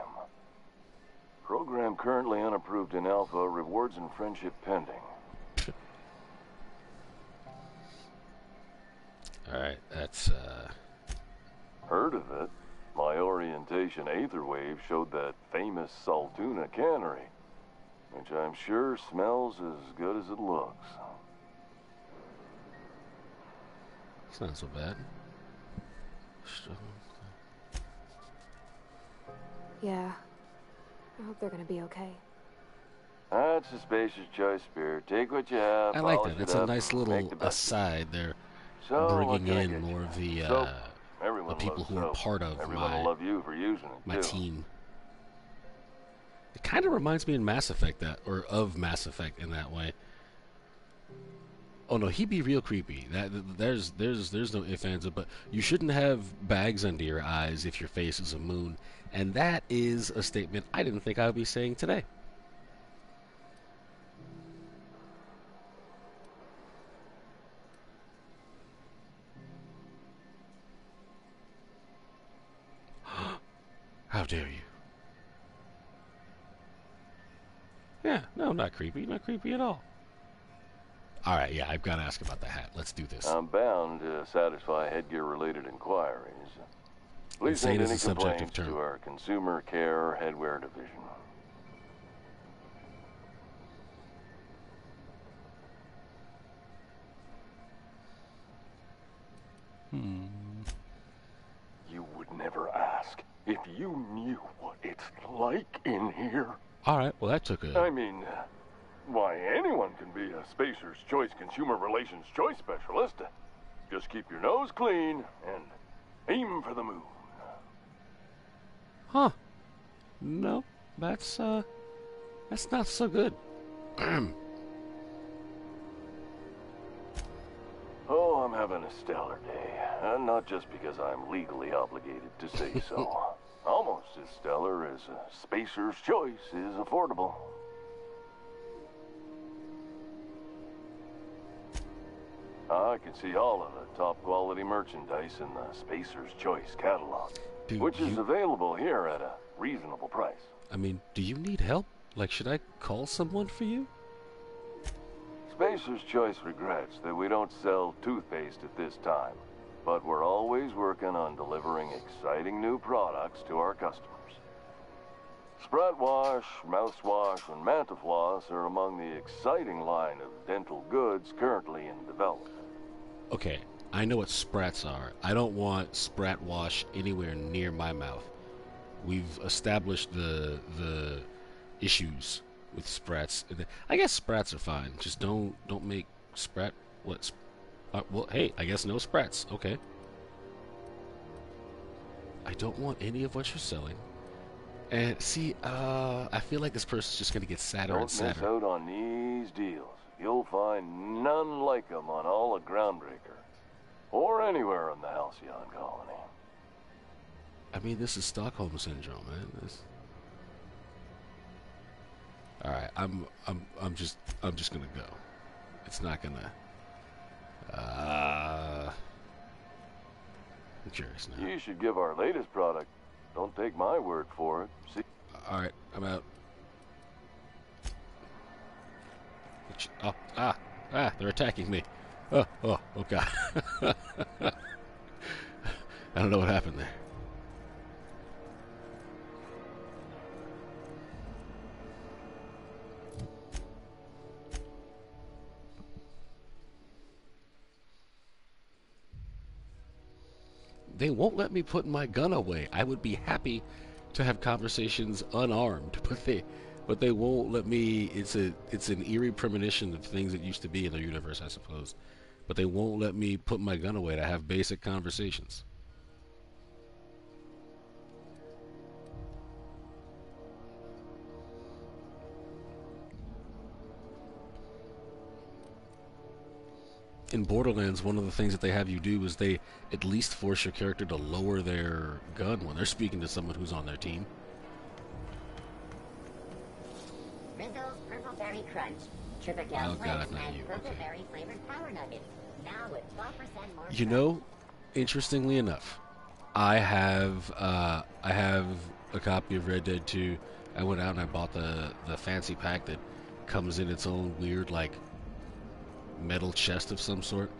Program currently unapproved in Alpha. Rewards and friendship pending. Alright, that's, Heard of it? My orientation aether wave showed that famous Saltuna cannery, which I'm sure smells as good as it looks. it's not so bad. Yeah. I hope they're gonna be okay. That's a spacious choice, Spirit. Take what you have. I like polish that. it That's a up, nice and make little the best of it. aside. They're So, what bringing can I in get more you? of the Soap. Everyone people loves who are soap. part of Everyone will love you for using it, my too. team. It kind of reminds me of Mass Effect of Mass Effect in that way. Oh no, he'd be real creepy. There's no ifs, ands, but you shouldn't have bags under your eyes if your face is a moon, and that is a statement I didn't think I would be saying today. How dare you? Yeah, no, not creepy. Not creepy at all. Alright, yeah, I've got to ask about the hat. Let's do this. I'm bound to satisfy headgear-related inquiries. Please Insane send is any a subjective complaints term. to our Consumer Care Headwear Division. You would never ask if you knew what it's like in here. Alright, well that took a... I mean, why, anyone can be a Spacer's Choice Consumer Relations Choice Specialist. Just keep your nose clean and aim for the moon. Huh. No, that's not so good. Oh, I'm having a stellar day. And not just because I'm legally obligated to say so. Almost as stellar as a Spacer's Choice is affordable. I can see all of the top quality merchandise in the Spacer's Choice catalog, which is available here at a reasonable price. I mean, do you need help? Like, should I call someone for you? Spacer's Choice regrets that we don't sell toothpaste at this time, but we're always working on delivering exciting new products to our customers. Sprat Wash, Mouthwash, and Mantafloss are among the exciting line of dental goods currently in development. Okay, I know what sprats are. I don't want Sprat Wash anywhere near my mouth. We've established the issues with sprats. I guess sprats are fine. Just don't make sprat what? Well, hey, I guess no sprats. Okay. I don't want any of what you're selling. And see, I feel like this person's just gonna get sadder and sadder. Don't miss out on these deals. You'll find none like them on all of Groundbreaker, or anywhere in the Halcyon colony. I mean, this is Stockholm syndrome, man. All right, I'm just gonna go. It's not gonna. I'm curious now. You should give our latest product. Don't take my word for it. See. All right, I'm out. They're attacking me. Oh God. I don't know what happened there. They won't let me put my gun away. I would be happy to have conversations unarmed, but they won't let me. It's an eerie premonition of things that used to be in their universe, I suppose. But they won't let me put my gun away to have basic conversations. In Borderlands, one of the things that they have you do is they at least force your character to lower their gun when they're speaking to someone who's on their team. Frizzle's Purple Berry Crunch. Triple Oh, flakes God, not and you. Purple Berry flavored Power Nuggets. Now with 12% more. You know, interestingly enough, I have a copy of Red Dead 2. I went out and I bought the fancy pack that comes in its own weird, like, metal chest of some sort.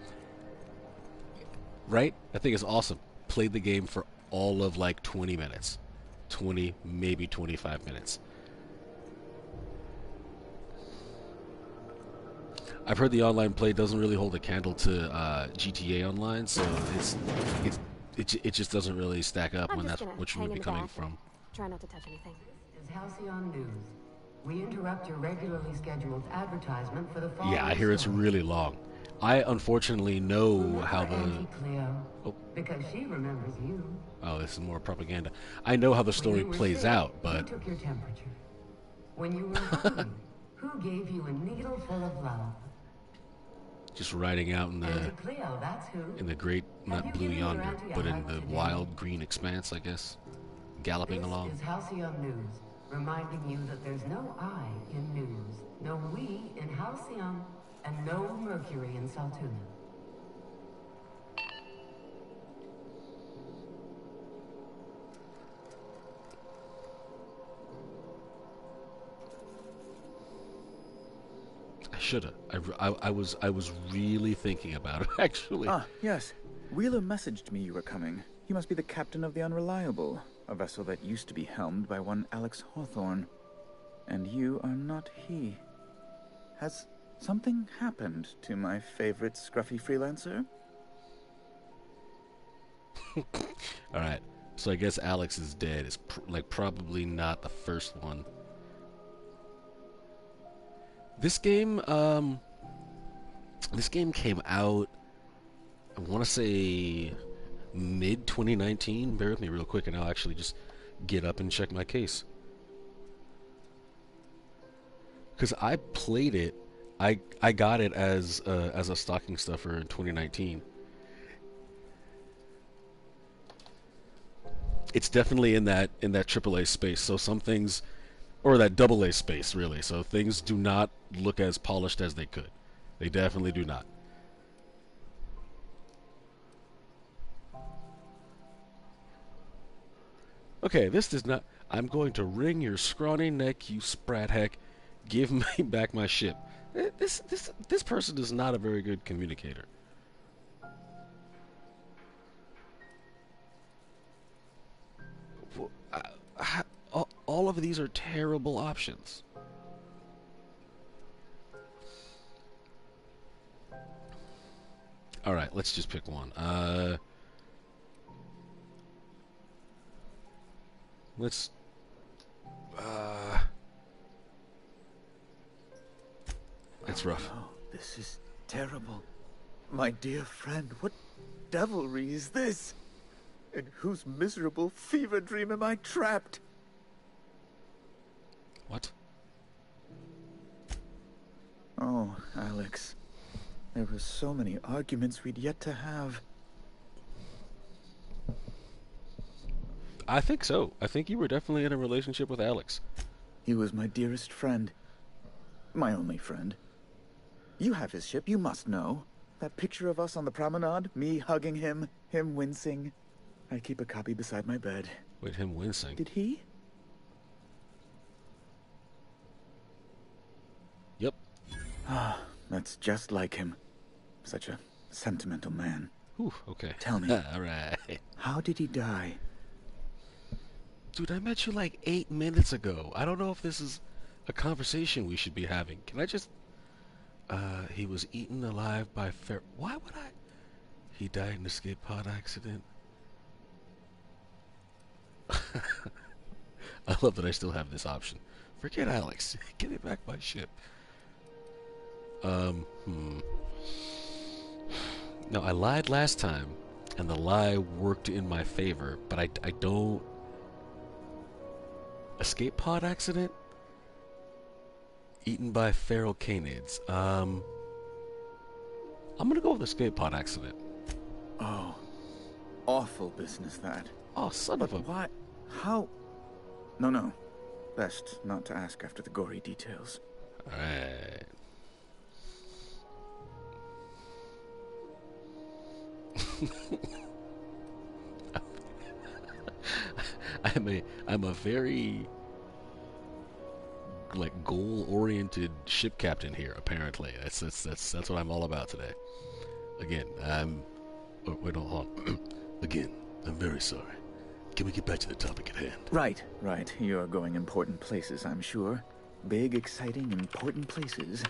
Right? I think it's awesome. Played the game for all of, like, 20 minutes. 20, maybe 25 minutes. I've heard the online play doesn't really hold a candle to GTA Online, so it just doesn't really stack up when that's what you would be coming from. Try not to touch anything. This is Halcyon News. We interrupt your regularly scheduled advertisement for the following. Yeah, I hear it's really long. I unfortunately know how the... Oh. Because she remembers you. Oh, this is more propaganda. I know how the story plays out, but... Who took your temperature? When you were hungry, who gave you a needle full of love? Just riding out in the great, not blue yonder, but in the wild green expanse, I guess. Galloping along. This is Halcyon News, reminding you that there's no I in news, no we in Halcyon, and no Mercury in Saltuna. I shoulda. I was really thinking about it, actually. Ah, yes. Wheeler messaged me you were coming. He must be the captain of the Unreliable, a vessel that used to be helmed by one Alex Hawthorne. And you are not he. Has something happened to my favorite scruffy freelancer? Alright, so I guess Alex is dead. It's probably not the first one. This game came out, I want to say mid-2019. Bear with me real quick and I'll actually just get up and check my case. Because I played it, I got it as a stocking stuffer in 2019. It's definitely in that AAA space, so some things, or that AA space really, so things do not look as polished as they could. They definitely do not. Okay, this does not... I'm going to wring your scrawny neck, you sprat heck. Give me back my ship. This person is not a very good communicator. All of these are terrible options. All right, let's just pick one. Let's. That's rough. Oh, this is terrible. My dear friend, what devilry is this? In whose miserable fever dream am I trapped? What? Oh, Alex. There were so many arguments we'd yet to have. I think so. I think you were definitely in a relationship with Alex. He was my dearest friend. My only friend. You have his ship, you must know. That picture of us on the promenade, me hugging him, him wincing. I keep a copy beside my bed. Wait, him wincing? Did he? Yep. Ah, that's just like him. Such a sentimental man. Ooh, okay. Tell me. Alright. How did he die? Dude, I met you like 8 minutes ago. I don't know if this is a conversation we should be having. Can I just... he was eaten alive by Why would I... He died in an escape pod accident. I love that I still have this option. Forget Alex. Give me back my ship. No, I lied last time, and the lie worked in my favor, but I don't... Escape pod accident? Eaten by feral canids. I'm gonna go with escape pod accident. Oh, awful business that. Oh, son of a... Why? How? No. Best not to ask after the gory details. Alright. I'm a very like goal-oriented ship captain here. Apparently, that's what I'm all about today. Again, oh, wait, hold on. Again, I'm very sorry. Can we get back to the topic at hand? Right. You're going important places, I'm sure. Big, exciting, important places.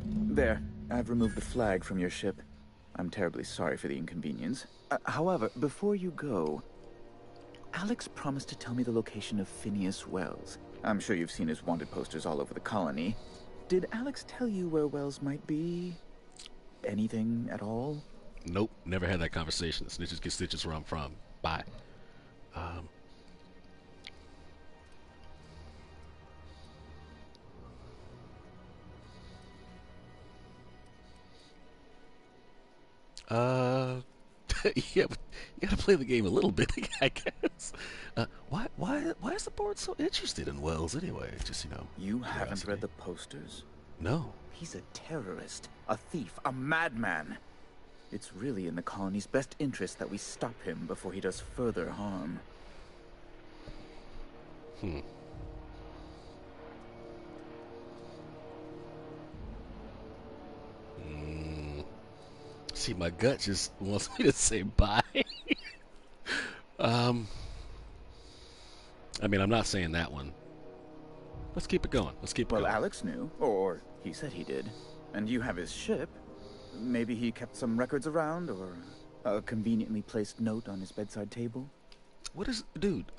There, I've removed the flag from your ship. I'm terribly sorry for the inconvenience. However, before you go, Alex promised to tell me the location of Phineas Wells. I'm sure you've seen his wanted posters all over the colony. Did Alex tell you where Wells might be? Anything at all? Nope, never had that conversation. Snitches get stitches where I'm from. Bye. Yeah, but you gotta play the game a little bit, I guess. Why is the board so interested in Wells anyway? Just, You haven't read the posters? No. He's a terrorist, a thief, a madman. It's really in the colony's best interest that we stop him before he does further harm. See, my gut just wants me to say bye. I mean, I'm not saying that one. Let's keep it going. Well, Alex knew, or he said he did. And you have his ship. Maybe he kept some records around, or a conveniently placed note on his bedside table? What is... Dude.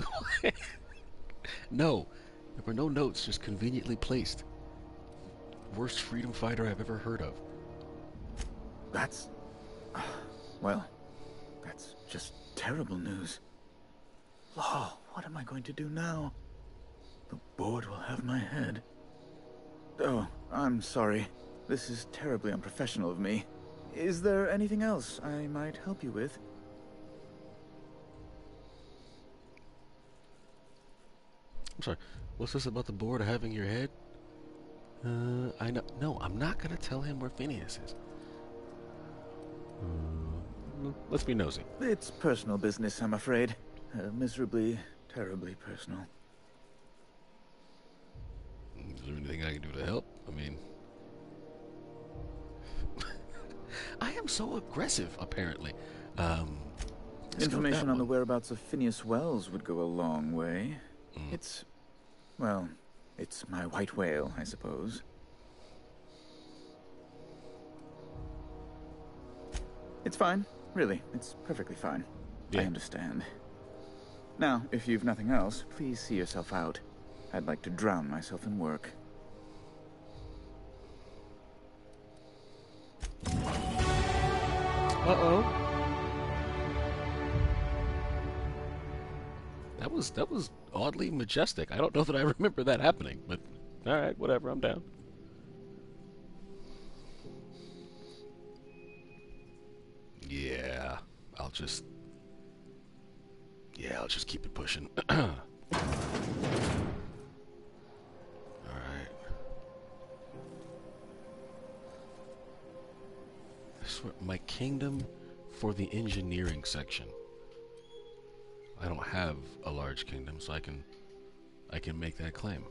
No. There were no notes, just conveniently placed. Worst freedom fighter I've ever heard of. That's... Well, that's just terrible news. Law, what am I going to do now? The board will have my head. Oh, I'm sorry. This is terribly unprofessional of me. Is there anything else I might help you with? I'm sorry. What's this about the board having your head? I know. No, I'm not gonna tell him where Phineas is. Let's be nosy. It's personal business, I'm afraid. Miserably, terribly personal. Is there anything I can do to help? I mean... I am so aggressive, apparently. Information on the whereabouts of Phineas Wells would go a long way. It's... well, it's my white whale, I suppose. It's fine. Really, it's perfectly fine. Yeah. I understand. Now, if you've nothing else, please see yourself out. I'd like to drown myself in work. Uh-oh. That was oddly majestic. I don't know that I remember that happening, but alright, whatever, I'm down. Yeah, I'll just keep it pushing. Alright. I swear, my kingdom for the engineering section. I don't have a large kingdom, so I can make that claim.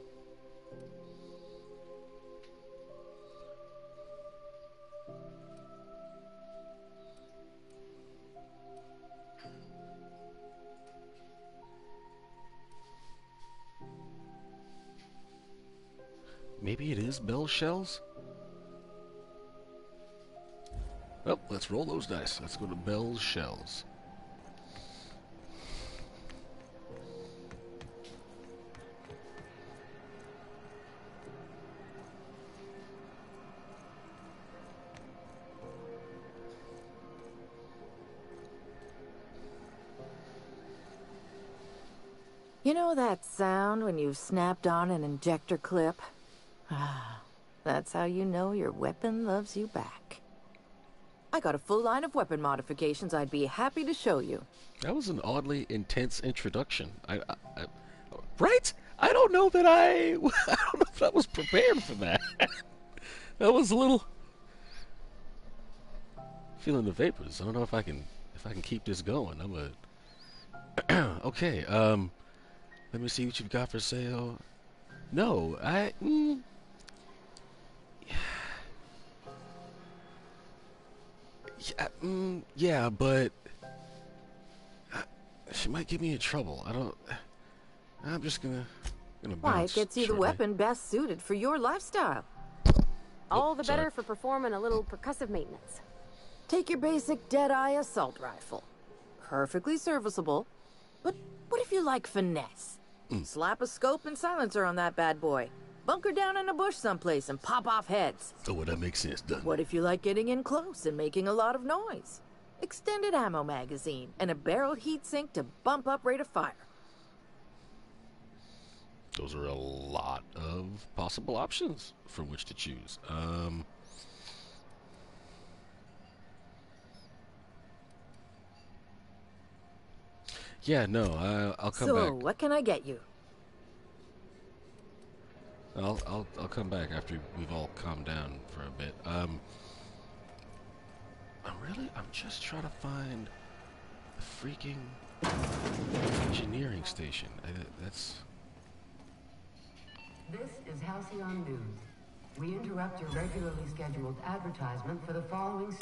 Maybe it is Bell shells? Well, let's roll those dice. Let's go to Bell's shells. You know that sound when you've snapped on an injector clip? Ah, that's how you know your weapon loves you back. I got a full line of weapon modifications I'd be happy to show you. That was an oddly intense introduction. Right? I don't know that I don't know if I was prepared for that. That was a little feeling the vapors. I don't know if I can keep this going. I'm a okay. Let me see what you've got for sale. No, yeah, but she might get me in trouble. I'm just gonna bounce. Why, it gets you the weapon best suited for your lifestyle. All the better for performing a little percussive maintenance. Take your basic Deadeye assault rifle. Perfectly serviceable. But what if you like finesse? Slap a scope and silencer on that bad boy. Bunker down in a bush someplace and pop off heads. Oh, well, that makes sense, doesn't it? What if you like getting in close and making a lot of noise? Extended ammo magazine and a barrel heatsink to bump up rate of fire. Those are a lot of possible options from which to choose. Yeah, no, I'll come back. So, what can I get you? I'll come back after we've all calmed down for a bit. I'm just trying to find the freaking engineering station. That's. This is Halcyon News. We interrupt your regularly scheduled advertisement for the following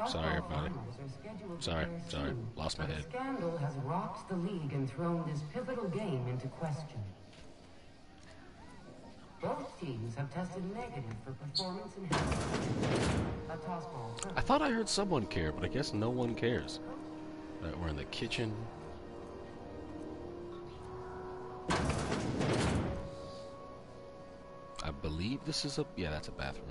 Sorry, everybody. Sorry, lost my head. The scandal has rocked the league and thrown this pivotal game into question. Both teams have tested negative for performance enhancement. A tossball. I thought I heard someone care, but I guess no one cares. We're in the kitchen. I believe this is yeah, that's a bathroom.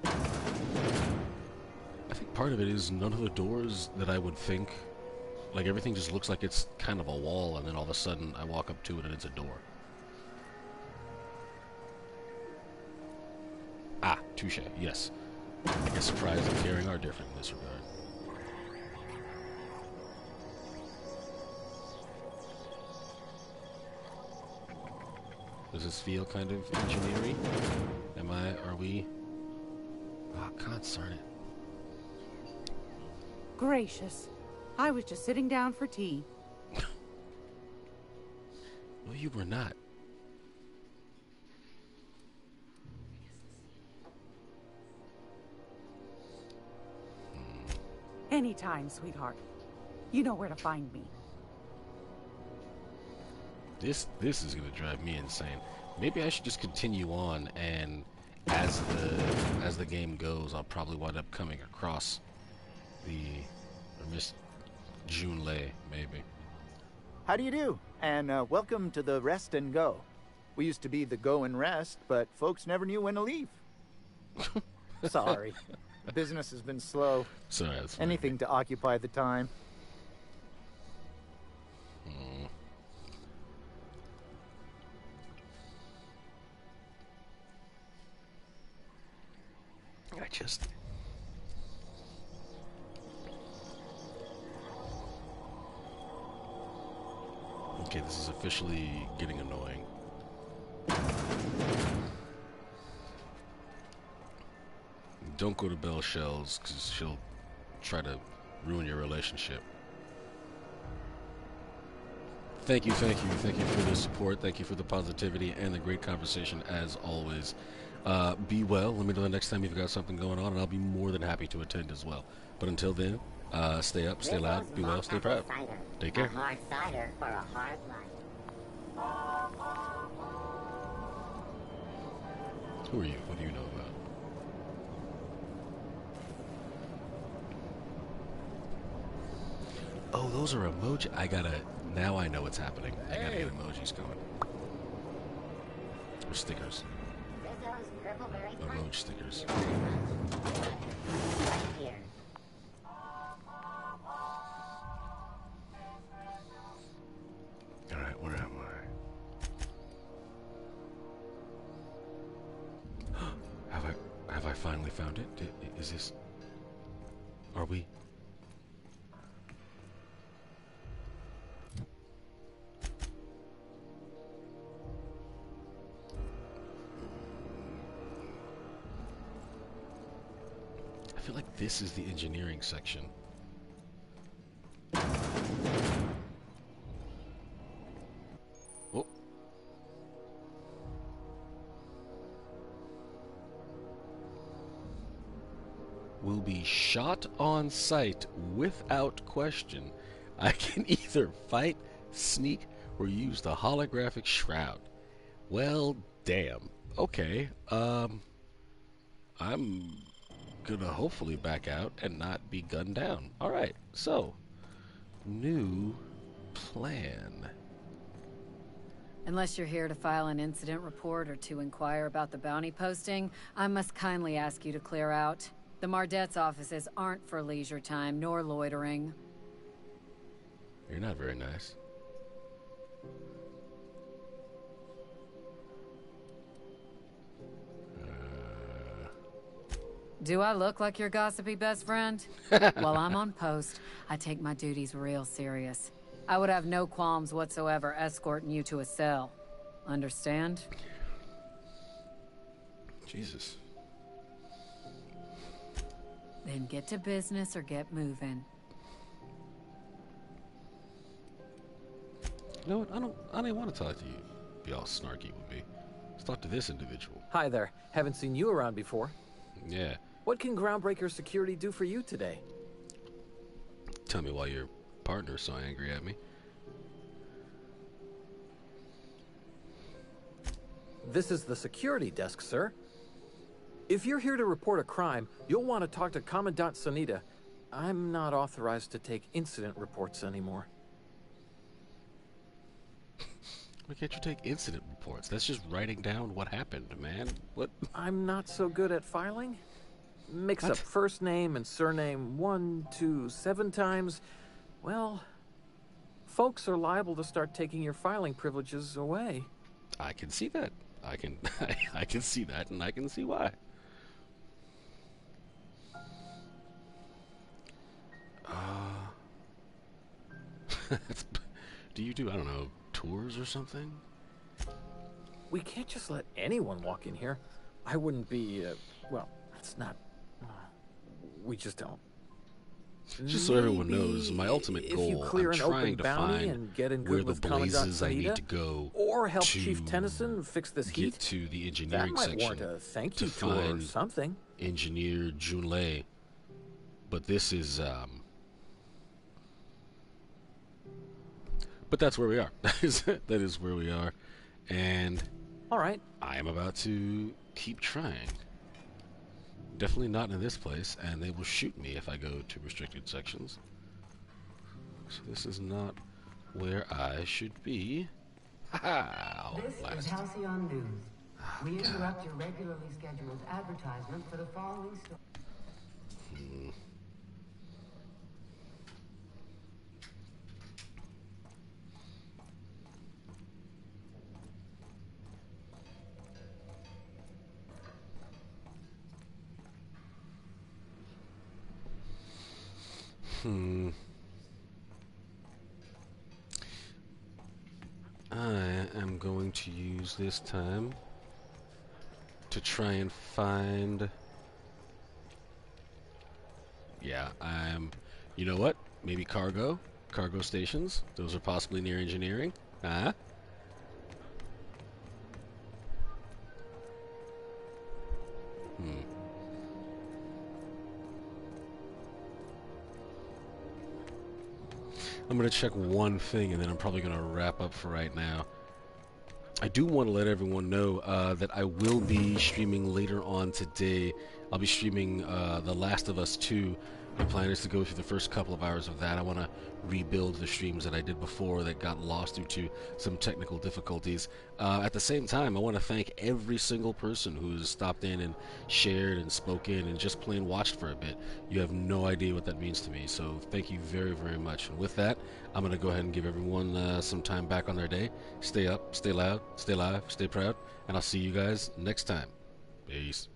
I think part of it is none of the doors that I would think, like everything just looks like it's kind of a wall, and then all of a sudden I walk up to it and it's a door. Ah, touche, yes. I guess surprise and caring are different in this regard. Does this feel kind of engineering? Are we? Oh, concern it. Gracious. I was just sitting down for tea. Well, you were not. Anytime, sweetheart. You know where to find me. This is gonna drive me insane. Maybe I should just continue on, and as the game goes, I'll probably wind up coming across Miss Junlei, maybe. How do you do? And welcome to the Rest and Go. We used to be the Go and Rest, but folks never knew when to leave. Sorry. Business has been slow. Sorry, that's anything to occupy the time. Okay, this is officially getting annoying. Don't go to Belle Shells, because she'll try to ruin your relationship. Thank you for the support. Thank you for the positivity and the great conversation, as always. Be well. Let me know the next time you've got something going on, and I'll be more than happy to attend as well. But until then, stay up, stay loud, be well, stay proud. Take care. A hard cider for a hard life. Who are you? What do you know about? Oh, those are emoji. Now I know what's happening. I gotta get emojis going. Or stickers. Emoji stickers. Alright, where am I? Have I finally found it? Is this... Are we? I feel like this is the engineering section. Oh. Will be shot on sight without question. I can either fight, sneak, or use the holographic shroud. Well, damn. Okay. I'm gonna hopefully back out and not be gunned down. Alright, so new plan. Unless you're here to file an incident report or to inquire about the bounty posting, I must kindly ask you to clear out. The Mardet's offices aren't for leisure time nor loitering. You're not very nice. Do I look like your gossipy best friend? While I'm on post, I take my duties real serious. I would have no qualms whatsoever escorting you to a cell. Understand? Jesus. Then get to business or get moving. You know what? I don't want to talk to you. Be all snarky with me. Let's talk to this individual. Hi there. Haven't seen you around before. Yeah. What can Groundbreaker Security do for you today? Tell me why your partner's so angry at me. This is the security desk, sir. If you're here to report a crime, you'll want to talk to Commandant Sanita. I'm not authorized to take incident reports anymore. Why can't you take incident reports? That's just writing down what happened, man. What? I'm not so good at filing. Mix up first name and surname 1, 2, 7 times. Well, folks are liable to start taking your filing privileges away. I can see that. I can see that, and I can see why. Do you do, I don't know, tours or something? We can't just let anyone walk in here. I wouldn't be, well, it's not... we just don't. Just so everyone knows, my ultimate goal, I'm trying to find and get in where good the with Commandant blazes I need Sanita, to go or help to Chief Tennyson fix this heat. Get to the engineering that might section warrant a thank to you tour or find something. Engineer Junlei. But this is, but that's where we are. That is where we are. And all right, I am about to keep trying. Definitely not in this place, and they will shoot me if I go to restricted sections. So this is not where I should be. Ha! This is Halcyon News. We interrupt your regularly scheduled advertisement for the following story. I am going to use this time to try and find... Yeah, you know what? Maybe cargo stations. Those are possibly near engineering. Huh? I'm going to check one thing, and then I'm probably going to wrap up for right now. I do want to let everyone know that I will be streaming later on today. I'll be streaming The Last of Us 2. My plan is to go through the first couple of hours of that. I want to rebuild the streams that I did before that got lost due to some technical difficulties. At the same time, I want to thank every single person who's stopped in and shared and spoken and just plain watched for a bit. You have no idea what that means to me, so thank you very, very much. And with that, I'm going to go ahead and give everyone some time back on their day. Stay up, stay loud, stay live, stay proud, and I'll see you guys next time. Peace.